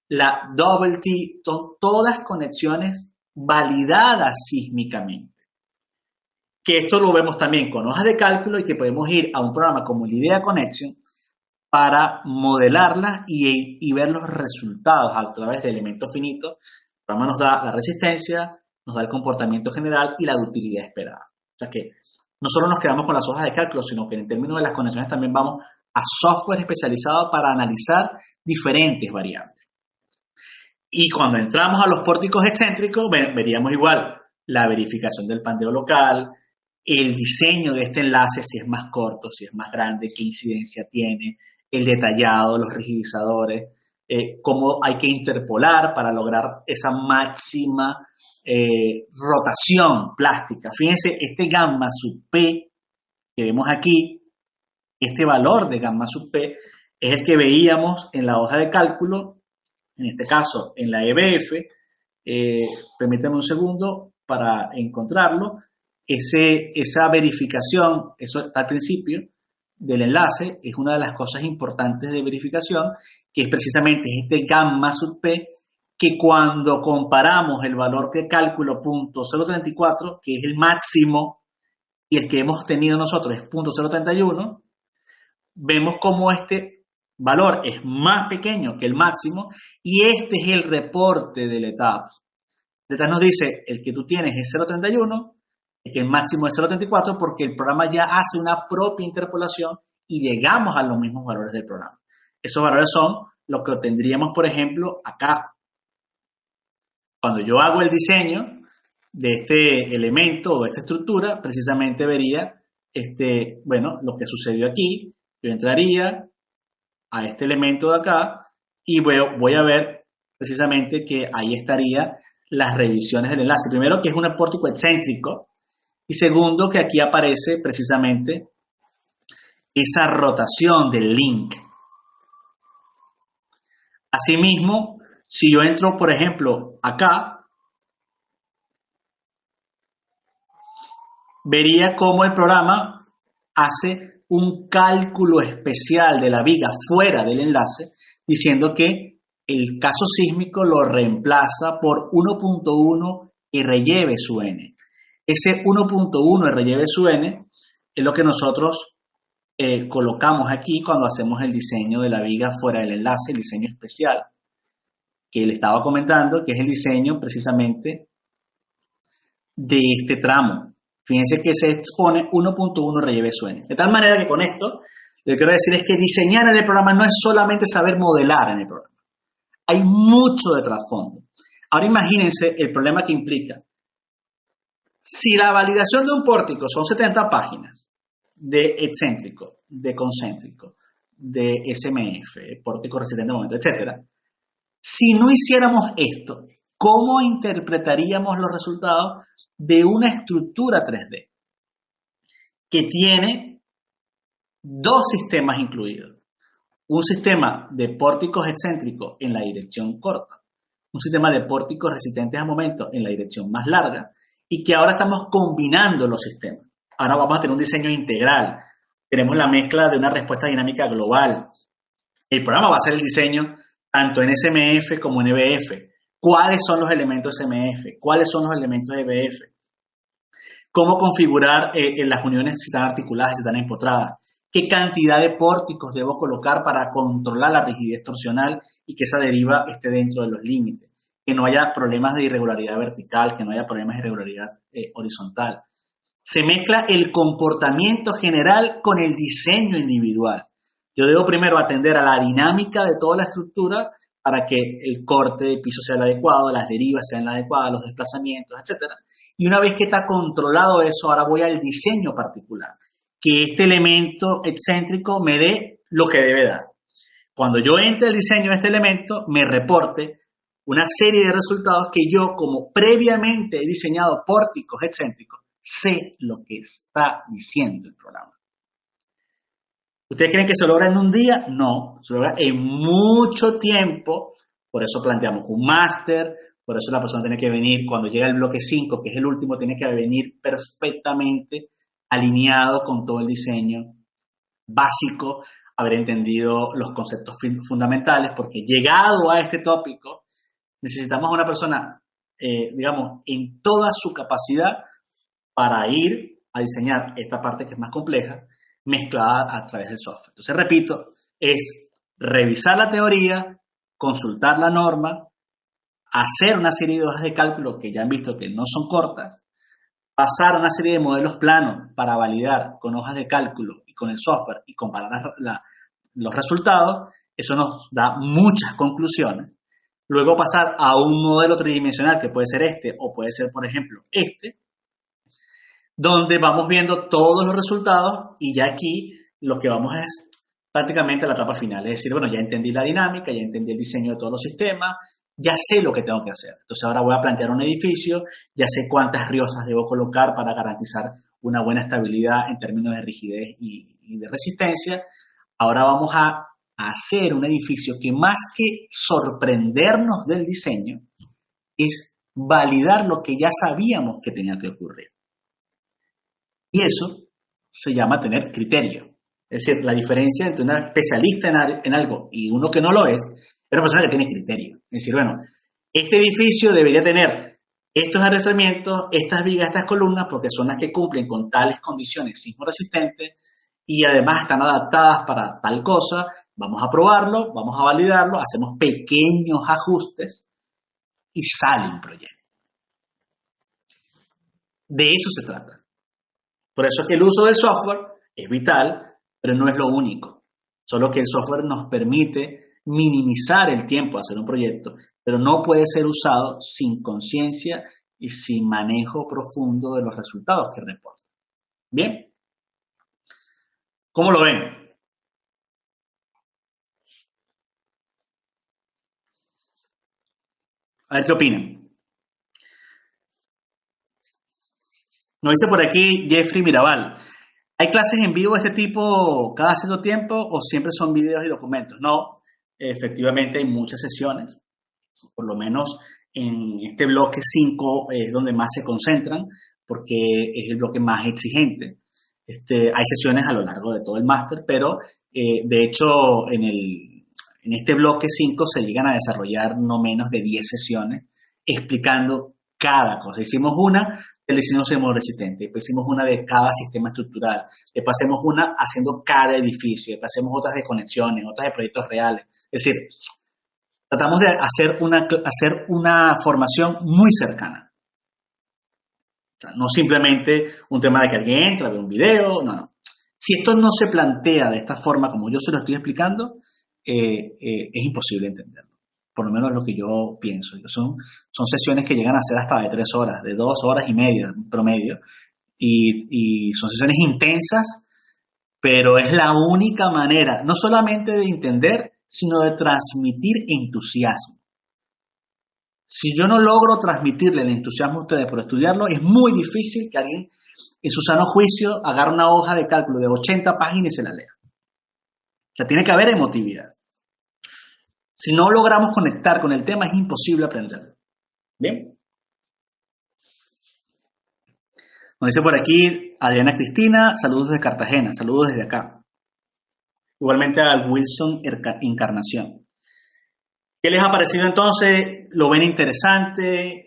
la Double T, son todas conexiones validadas sísmicamente. Que esto lo vemos también con hojas de cálculo y que podemos ir a un programa como el IDEA Connection para modelarlas y ver los resultados a través de elementos finitos. El programa nos da la resistencia, nos da el comportamiento general y la ductilidad esperada. O sea que no solo nos quedamos con las hojas de cálculo, sino que en términos de las conexiones también vamos a software especializado para analizar diferentes variables. Y cuando entramos a los pórticos excéntricos, veríamos igual la verificación del pandeo local, el diseño de este enlace, si es más corto, si es más grande, qué incidencia tiene, el detallado, los rigidizadores, cómo hay que interpolar para lograr esa máxima rotación plástica. Fíjense, este gamma sub P que vemos aquí, este valor de gamma sub P es el que veíamos en la hoja de cálculo, en este caso en la EBF. Permítanme un segundo para encontrarlo. Esa verificación, eso está al principio del enlace, es una de las cosas importantes de verificación, que es precisamente este gamma sub P, que cuando comparamos el valor de cálculo .034, que es el máximo, y el que hemos tenido nosotros es .031, vemos como este valor es más pequeño que el máximo, y este es el reporte del ETAP. El ETAP nos dice, el que tú tienes es 0.31, que el máximo es 0.34, porque el programa ya hace una propia interpolación y llegamos a los mismos valores del programa. Esos valores son lo que obtendríamos, por ejemplo, acá. Cuando yo hago el diseño de este elemento o de esta estructura, precisamente vería lo que sucedió aquí. Yo entraría a este elemento de acá y voy a ver precisamente que ahí estaría las revisiones del enlace. Primero, que es un pórtico excéntrico. Y segundo, que aquí aparece precisamente esa rotación del link. Asimismo, si yo entro, por ejemplo, acá, vería cómo el programa hace un cálculo especial de la viga fuera del enlace, diciendo que el caso sísmico lo reemplaza por 1.1 R sub N. Ese 1.1 R sub N es lo que nosotros colocamos aquí cuando hacemos el diseño de la viga fuera del enlace, el diseño especial que le estaba comentando, que es el diseño precisamente de este tramo. Fíjense que se expone 1.1 R sub N. De tal manera que con esto, lo que quiero decir es que diseñar en el programa no es solamente saber modelar en el programa. Hay mucho de trasfondo. Ahora imagínense el problema que implica. Si la validación de un pórtico son 70 páginas de excéntrico, de concéntrico, de SMF, pórtico resistente al momento, etc. Si no hiciéramos esto, ¿cómo interpretaríamos los resultados de una estructura 3D que tiene dos sistemas incluidos? Un sistema de pórticos excéntricos en la dirección corta, un sistema de pórticos resistentes al momento en la dirección más larga, y que ahora estamos combinando los sistemas. Ahora vamos a tener un diseño integral. Tenemos la mezcla de una respuesta dinámica global. El programa va a ser el diseño tanto en SMF como en EBF. ¿Cuáles son los elementos SMF? ¿Cuáles son los elementos EBF? ¿Cómo configurar las uniones si están articuladas, si están empotradas? ¿Qué cantidad de pórticos debo colocar para controlar la rigidez torsional y que esa deriva esté dentro de los límites? Que no haya problemas de irregularidad vertical, que no haya problemas de irregularidad horizontal. Se mezcla el comportamiento general con el diseño individual. Yo debo primero atender a la dinámica de toda la estructura para que el corte de piso sea el adecuado, las derivas sean las adecuadas, los desplazamientos, etc. Y una vez que está controlado eso, ahora voy al diseño particular. Que este elemento excéntrico me dé lo que debe dar. Cuando yo entre el diseño de este elemento, me reporte una serie de resultados que yo, como previamente he diseñado pórticos excéntricos, sé lo que está diciendo el programa. ¿Ustedes creen que se logra en un día? No, se logra en mucho tiempo. Por eso planteamos un máster, por eso la persona tiene que venir, cuando llega el bloque 5, que es el último, tiene que venir perfectamente alineado con todo el diseño básico, haber entendido los conceptos fundamentales, porque llegado a este tópico, necesitamos a una persona, digamos, en toda su capacidad para ir a diseñar esta parte que es más compleja, mezclada a través del software. Entonces, repito, es revisar la teoría, consultar la norma, hacer una serie de hojas de cálculo que ya han visto que no son cortas, pasar una serie de modelos planos para validar con hojas de cálculo y con el software y comparar los resultados. Eso nos da muchas conclusiones. Luego pasar a un modelo tridimensional que puede ser este o puede ser, por ejemplo, este, donde vamos viendo todos los resultados y ya aquí lo que vamos es prácticamente a la etapa final. Es decir, bueno, ya entendí la dinámica, ya entendí el diseño de todos los sistemas, ya sé lo que tengo que hacer. Entonces ahora voy a plantear un edificio, ya sé cuántas riosas debo colocar para garantizar una buena estabilidad en términos de rigidez y de resistencia. Ahora vamos a hacer un edificio que más que sorprendernos del diseño, es validar lo que ya sabíamos que tenía que ocurrir. Y eso se llama tener criterio. Es decir, la diferencia entre un especialista en algo y uno que no lo es una persona que tiene criterio. Es decir, bueno, este edificio debería tener estos arrastramientos, estas vigas, estas columnas, porque son las que cumplen con tales condiciones sismo resistentes y además están adaptadas para tal cosa. Vamos a probarlo, vamos a validarlo, hacemos pequeños ajustes y sale un proyecto. De eso se trata. Por eso es que el uso del software es vital, pero no es lo único. Solo que el software nos permite minimizar el tiempo de hacer un proyecto, pero no puede ser usado sin conciencia y sin manejo profundo de los resultados que reporta. ¿Bien? ¿Cómo lo ven? A ver qué opinan. Nos dice por aquí Jeffrey Mirabal. ¿Hay clases en vivo de este tipo cada cierto tiempo o siempre son videos y documentos? No, efectivamente hay muchas sesiones, por lo menos en este bloque 5 es donde más se concentran porque es el bloque más exigente. Hay sesiones a lo largo de todo el máster, pero de hecho en este bloque 5 se llegan a desarrollar no menos de 10 sesiones explicando cada cosa. Hicimos una del diseño resistente, después hicimos una de cada sistema estructural, después hacemos una haciendo cada edificio, después hacemos otras de conexiones, otras de proyectos reales. Es decir, tratamos de hacer una formación muy cercana. O sea, no simplemente un tema de que alguien entra, ve un video, no. Si esto no se plantea de esta forma como yo se lo estoy explicando, es imposible entenderlo. por lo menos lo que yo pienso. Son sesiones que llegan a ser hasta de 3 horas, de 2 horas y media promedio, y son sesiones intensas, pero es la única manera, no solamente de entender, sino de transmitir entusiasmo. Si yo no logro transmitirle el entusiasmo a ustedes por estudiarlo, es muy difícil que alguien en su sano juicio agarre una hoja de cálculo de 80 páginas y se la lea. O sea, tiene que haber emotividad. Si no logramos conectar con el tema, es imposible aprenderlo. Bien. Nos dice por aquí Adriana Cristina, saludos desde Cartagena, saludos desde acá. Igualmente a Wilson Encarnación. ¿Qué les ha parecido entonces? ¿Lo ven interesante?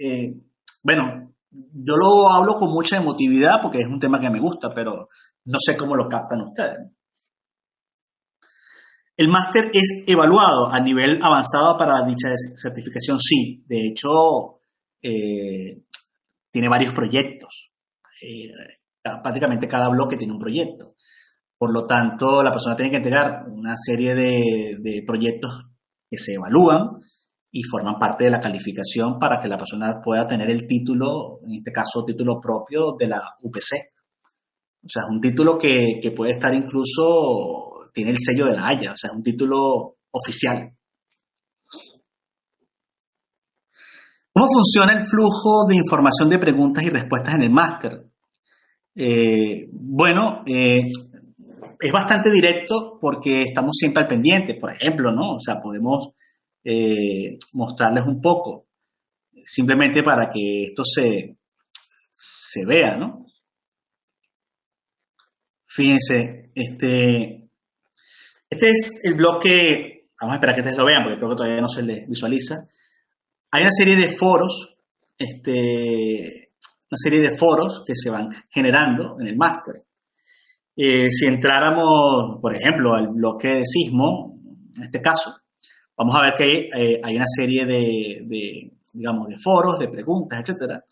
Bueno, yo lo hablo con mucha emotividad porque es un tema que me gusta, pero no sé cómo lo captan ustedes. ¿El máster es evaluado a nivel avanzado para dicha certificación? Sí, de hecho, tiene varios proyectos. Prácticamente cada bloque tiene un proyecto. Por lo tanto, la persona tiene que entregar una serie de proyectos que se evalúan y forman parte de la calificación para que la persona pueda tener el título, en este caso título propio de la UPC. O sea, es un título que puede estar incluso, tiene el sello de la Haya, o sea, es un título oficial. ¿Cómo funciona el flujo de información de preguntas y respuestas en el máster? Bueno, es bastante directo porque estamos siempre al pendiente, por ejemplo, ¿no? O sea, podemos mostrarles un poco, simplemente para que esto se vea, ¿no? Fíjense, este es el bloque, vamos a esperar que ustedes lo vean porque creo que todavía no se les visualiza. Hay una serie de foros, una serie de foros que se van generando en el máster. Si entráramos, por ejemplo, al bloque de sismo, en este caso, vamos a ver que hay una serie digamos, de foros, de preguntas, etcétera.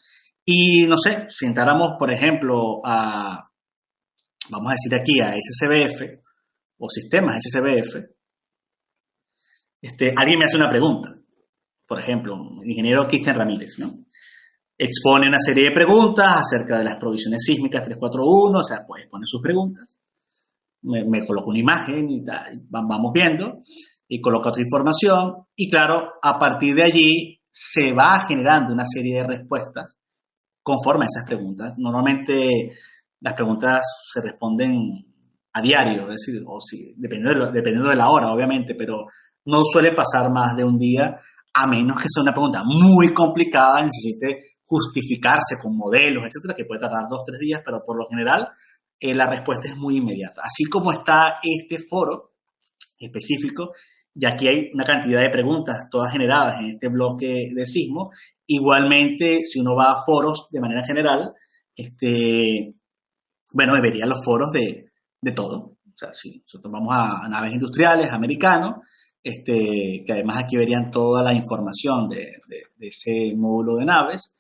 Y no sé, si entráramos, por ejemplo, vamos a decir aquí, a SCBF o sistemas SCBF, alguien me hace una pregunta. Por ejemplo, el ingeniero Cristian Ramírez, ¿no? Expone una serie de preguntas acerca de las provisiones sísmicas 341, o sea, pues pone sus preguntas. Me coloca una imagen y tal, vamos viendo, y coloca otra información, y claro, a partir de allí se va generando una serie de respuestas conforme a esas preguntas. Normalmente las preguntas se responden a diario, es decir, o si, dependiendo de la hora, obviamente, pero no suele pasar más de un día, a menos que sea una pregunta muy complicada, necesite justificarse con modelos, etcétera, que puede tardar 2 o 3 días, pero por lo general la respuesta es muy inmediata. Así como está este foro específico, y aquí hay una cantidad de preguntas, todas generadas en este bloque de sismo. Igualmente, si uno va a foros de manera general, bueno, vería los foros de todo. O sea, si nosotros vamos a naves industriales americanos, que además aquí verían toda la información de ese módulo de naves,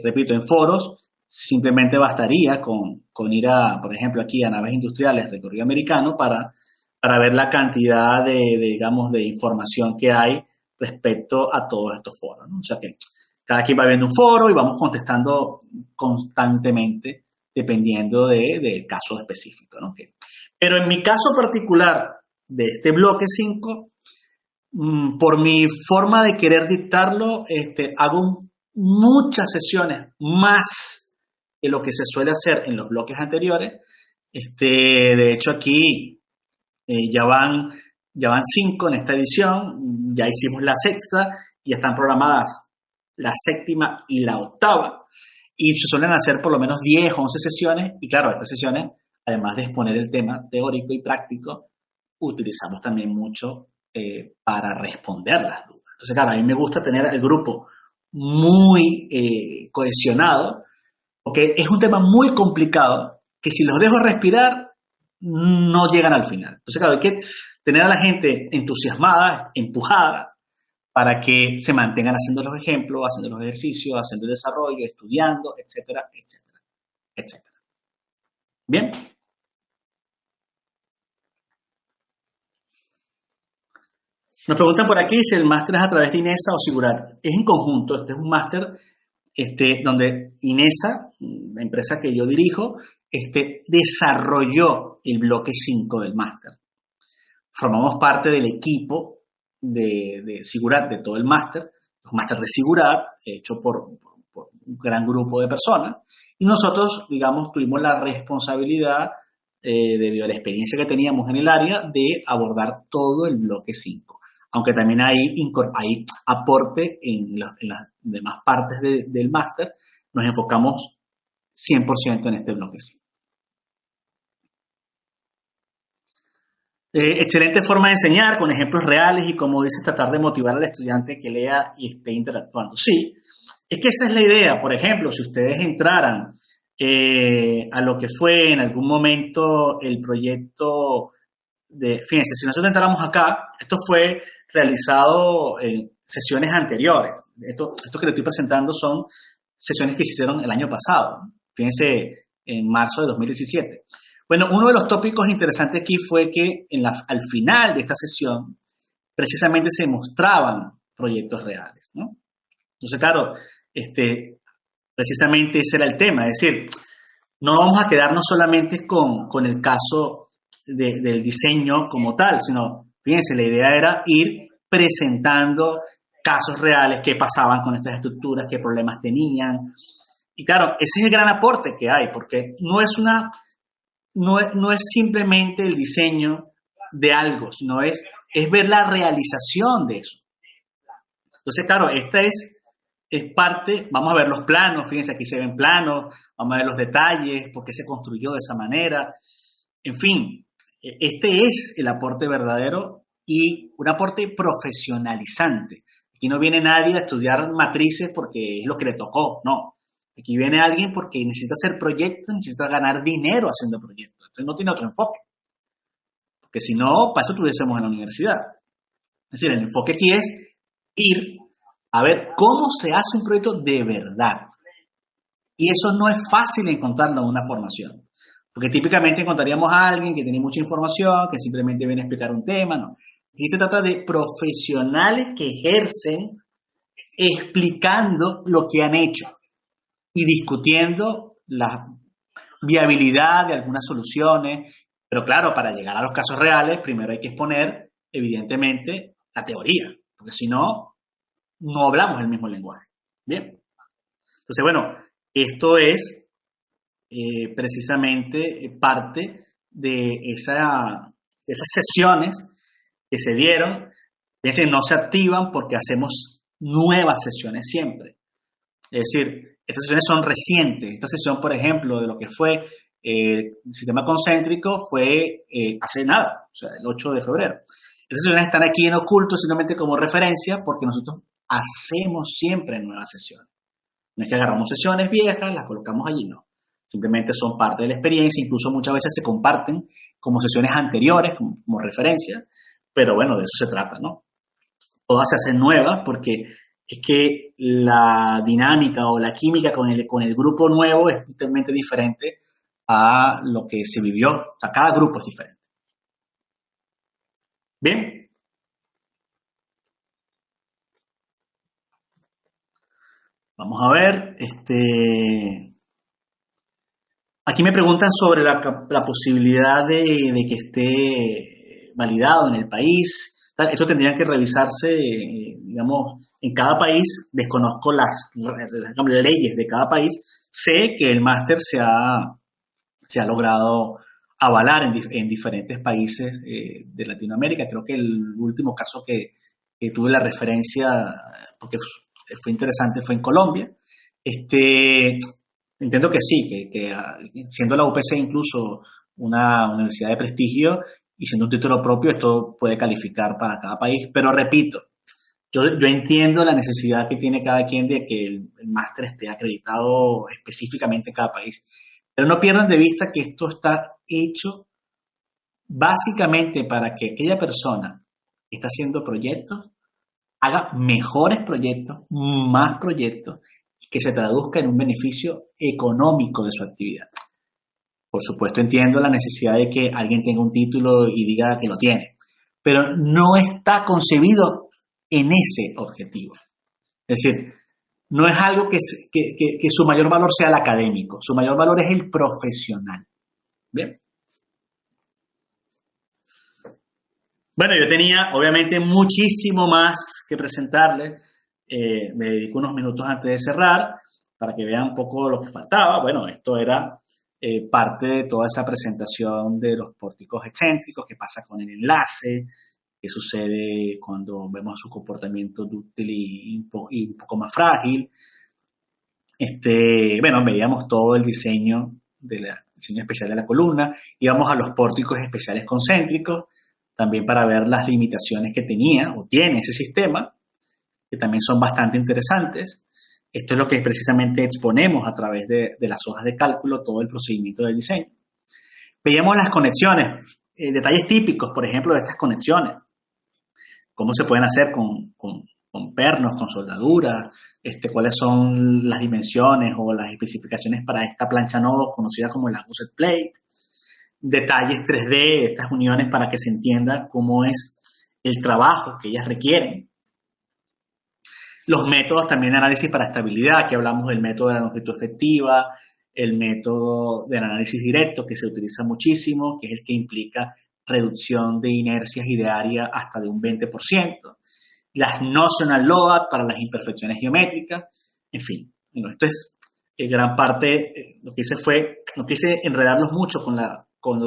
repito, en foros, simplemente bastaría con ir por ejemplo, aquí a naves industriales, recorrido americano, para ver la cantidad digamos, de información que hay respecto a todos estos foros, ¿no? O sea que cada quien va viendo un foro y vamos contestando constantemente dependiendo del caso específico, ¿no? Pero en mi caso particular de este bloque 5, por mi forma de querer dictarlo, hago muchas sesiones más de lo que se suele hacer en los bloques anteriores. De hecho, aquí ya van 5 en esta edición, ya hicimos la sexta y están programadas la séptima y la octava. Y se suelen hacer por lo menos 10, 11 sesiones. Y claro, estas sesiones, además de exponer el tema teórico y práctico, utilizamos también mucho para responder las dudas. Entonces, claro, a mí me gusta tener el grupo muy cohesionado, porque es un tema muy complicado que si los dejo respirar, no llegan al final. Entonces, claro, hay que tener a la gente entusiasmada, empujada, para que se mantengan haciendo los ejemplos, haciendo los ejercicios, haciendo el desarrollo, estudiando, etcétera, etcétera, etcétera. Bien. Nos preguntan por aquí si el máster es a través de INESA o Sigurat. Es en conjunto, este es un máster donde INESA, la empresa que yo dirijo, desarrolló el bloque 5 del máster. Formamos parte del equipo de Sigurat, de todo el máster, los máster de Sigurat, hecho por un gran grupo de personas, y nosotros, digamos, tuvimos la responsabilidad, debido a la experiencia que teníamos en el área, de abordar todo el bloque 5. Aunque también hay aporte en las demás partes del máster, nos enfocamos 100% en este bloque 5. Excelente forma de enseñar, con ejemplos reales y, como dices, tratar de motivar al estudiante que lea y esté interactuando. Sí, es que esa es la idea. Por ejemplo, si ustedes entraran a lo que fue en algún momento el proyecto fíjense, si nosotros entráramos acá, esto fue realizado en sesiones anteriores. Esto que le estoy presentando son sesiones que se hicieron el año pasado. Fíjense, en marzo de 2017. Bueno, uno de los tópicos interesantes aquí fue que al final de esta sesión, precisamente se mostraban proyectos reales, ¿no? Entonces, claro, precisamente ese era el tema, es decir, no vamos a quedarnos solamente con el caso del diseño como tal, sino, fíjense, la idea era ir presentando casos reales, qué pasaban con estas estructuras, qué problemas tenían. Y claro, ese es el gran aporte que hay, porque no es simplemente el diseño de algo, sino es ver la realización de eso. Entonces, claro, esta es parte, vamos a ver los planos, fíjense, aquí se ven planos, vamos a ver los detalles, por qué se construyó de esa manera. En fin, este es el aporte verdadero y un aporte profesionalizante. Aquí no viene nadie a estudiar matrices porque es lo que le tocó, no. Aquí viene alguien porque necesita hacer proyectos, necesita ganar dinero haciendo proyectos. Entonces no tiene otro enfoque. Porque si no, para eso estuviésemos en la universidad. Es decir, el enfoque aquí es ir a ver cómo se hace un proyecto de verdad. Y eso no es fácil encontrarlo en una formación. Porque típicamente encontraríamos a alguien que tiene mucha información, que simplemente viene a explicar un tema, ¿no? Aquí se trata de profesionales que ejercen explicando lo que han hecho y discutiendo la viabilidad de algunas soluciones. Pero claro, para llegar a los casos reales, primero hay que exponer, evidentemente, la teoría, porque si no, no hablamos el mismo lenguaje. Bien. Entonces, bueno, esto es precisamente parte de esas sesiones que se dieron. Fíjense, no se activan porque hacemos nuevas sesiones siempre. Es decir, estas sesiones son recientes. Esta sesión, por ejemplo, de lo que fue el sistema concéntrico fue hace nada, o sea, el 8 de febrero. Estas sesiones están aquí en oculto simplemente como referencia porque nosotros hacemos siempre nuevas sesiones. No es que agarramos sesiones viejas, las colocamos allí, no. Simplemente son parte de la experiencia, incluso muchas veces se comparten como sesiones anteriores, como referencia, pero bueno, de eso se trata, ¿no? Todas se hacen nuevas porque es que la dinámica o la química con el grupo nuevo es totalmente diferente a lo que se vivió. O sea, cada grupo es diferente. Bien. Vamos a ver, aquí me preguntan sobre la posibilidad de que esté validado en el país. Esto tendría que revisarse, digamos, en cada país. Desconozco las leyes de cada país. Sé que el máster se ha logrado avalar en diferentes países de Latinoamérica. Creo que el último caso que tuve la referencia, porque fue interesante, fue en Colombia. Entiendo que sí, que siendo la UPC incluso una universidad de prestigio y siendo un título propio, esto puede calificar para cada país. Pero repito, yo entiendo la necesidad que tiene cada quien de que el máster esté acreditado específicamente en cada país. Pero no pierdan de vista que esto está hecho básicamente para que aquella persona que está haciendo proyectos haga mejores proyectos, más proyectos, que se traduzca en un beneficio económico de su actividad. Por supuesto, entiendo la necesidad de que alguien tenga un título y diga que lo tiene, pero no está concebido en ese objetivo. Es decir, no es algo que su mayor valor sea el académico, su mayor valor es el profesional. Bien. Bueno, yo tenía obviamente muchísimo más que presentarles. Me dedico unos minutos antes de cerrar para que vean un poco lo que faltaba. Bueno, esto era parte de toda esa presentación de los pórticos excéntricos, qué pasa con el enlace, qué sucede cuando vemos su comportamiento dúctil y un poco más frágil. Bueno, veíamos todo el diseño especial de la columna, íbamos a los pórticos especiales concéntricos, también para ver las limitaciones que tenía o tiene ese sistema, que también son bastante interesantes. Esto es lo que precisamente exponemos a través de las hojas de cálculo, todo el procedimiento del diseño. Veíamos las conexiones, detalles típicos, por ejemplo, de estas conexiones. Cómo se pueden hacer con pernos, con soldaduras, cuáles son las dimensiones o las especificaciones para esta plancha nodo conocida como la gusset plate. Detalles 3D de estas uniones para que se entienda cómo es el trabajo que ellas requieren. Los métodos también de análisis para estabilidad, aquí hablamos del método de la longitud efectiva, el método del análisis directo que se utiliza muchísimo, que es el que implica reducción de inercias y de área hasta de un 20%, las notional load para las imperfecciones geométricas, en fin. Bueno, esto es gran parte, lo que hice fue, no quise enredarlos mucho con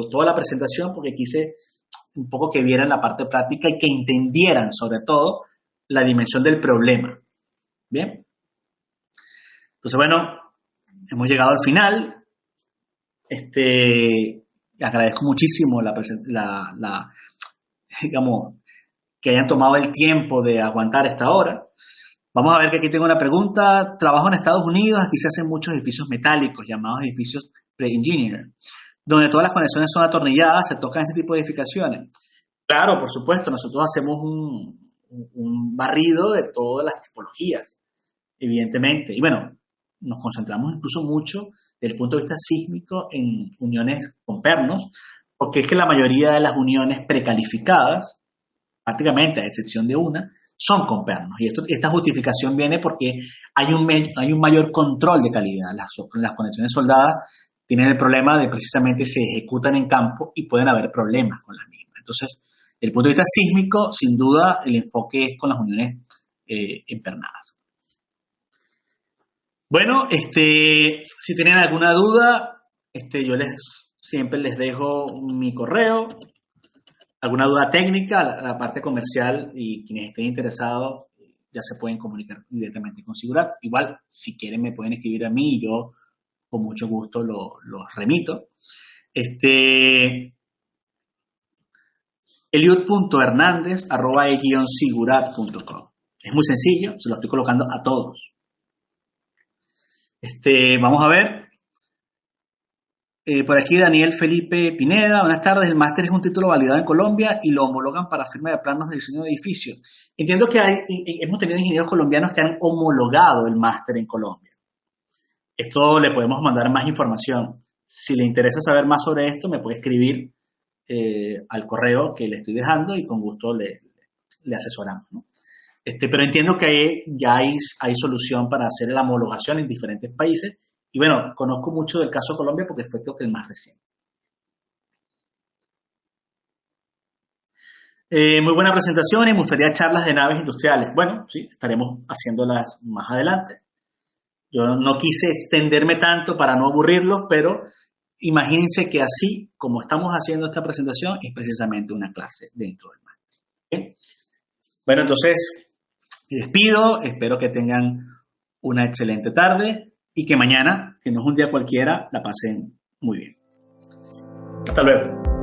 toda la presentación porque quise un poco que vieran la parte práctica y que entendieran sobre todo la dimensión del problema. Bien. Entonces, bueno, hemos llegado al final. Agradezco muchísimo digamos, que hayan tomado el tiempo de aguantar esta hora. Vamos a ver que aquí tengo una pregunta. Trabajo en Estados Unidos, aquí se hacen muchos edificios metálicos, llamados edificios pre-engineered, donde todas las conexiones son atornilladas, se tocan ese tipo de edificaciones. Claro, por supuesto, nosotros hacemos un barrido de todas las tipologías, evidentemente. Y bueno, nos concentramos incluso mucho desde el punto de vista sísmico en uniones con pernos, porque es que la mayoría de las uniones precalificadas, prácticamente a excepción de una, son con pernos. Y esta justificación viene porque hay un mayor control de calidad. Las conexiones soldadas tienen el problema de precisamente se ejecutan en campo y pueden haber problemas con las mismas. Entonces, desde el punto de vista sísmico, sin duda, el enfoque es con las uniones empernadas. Bueno, si tienen alguna duda, yo siempre les dejo mi correo. Alguna duda técnica, la parte comercial y quienes estén interesados ya se pueden comunicar directamente con Sigurat. Igual, si quieren, me pueden escribir a mí y yo con mucho gusto los remito. Eliud.hernandez@e-sigurat.com. Es muy sencillo, se lo estoy colocando a todos. Vamos a ver. Por aquí Daniel Felipe Pineda, buenas tardes. El máster es un título validado en Colombia y lo homologan para firma de planos de diseño de edificios. Entiendo que hemos tenido ingenieros colombianos que han homologado el máster en Colombia. Esto le podemos mandar más información. Si le interesa saber más sobre esto, me puede escribir al correo que le estoy dejando y con gusto le asesoramos, ¿no? Pero entiendo que ya hay solución para hacer la homologación en diferentes países. Y bueno, conozco mucho del caso de Colombia porque fue creo que el más reciente. Muy buena presentación y me gustaría charlas de naves industriales. Bueno, sí, estaremos haciéndolas más adelante. Yo no quise extenderme tanto para no aburrirlos, pero imagínense que así como estamos haciendo esta presentación es precisamente una clase dentro del máster. ¿Bien? Bueno, entonces me despido, espero que tengan una excelente tarde y que mañana, que no es un día cualquiera, la pasen muy bien. Hasta luego.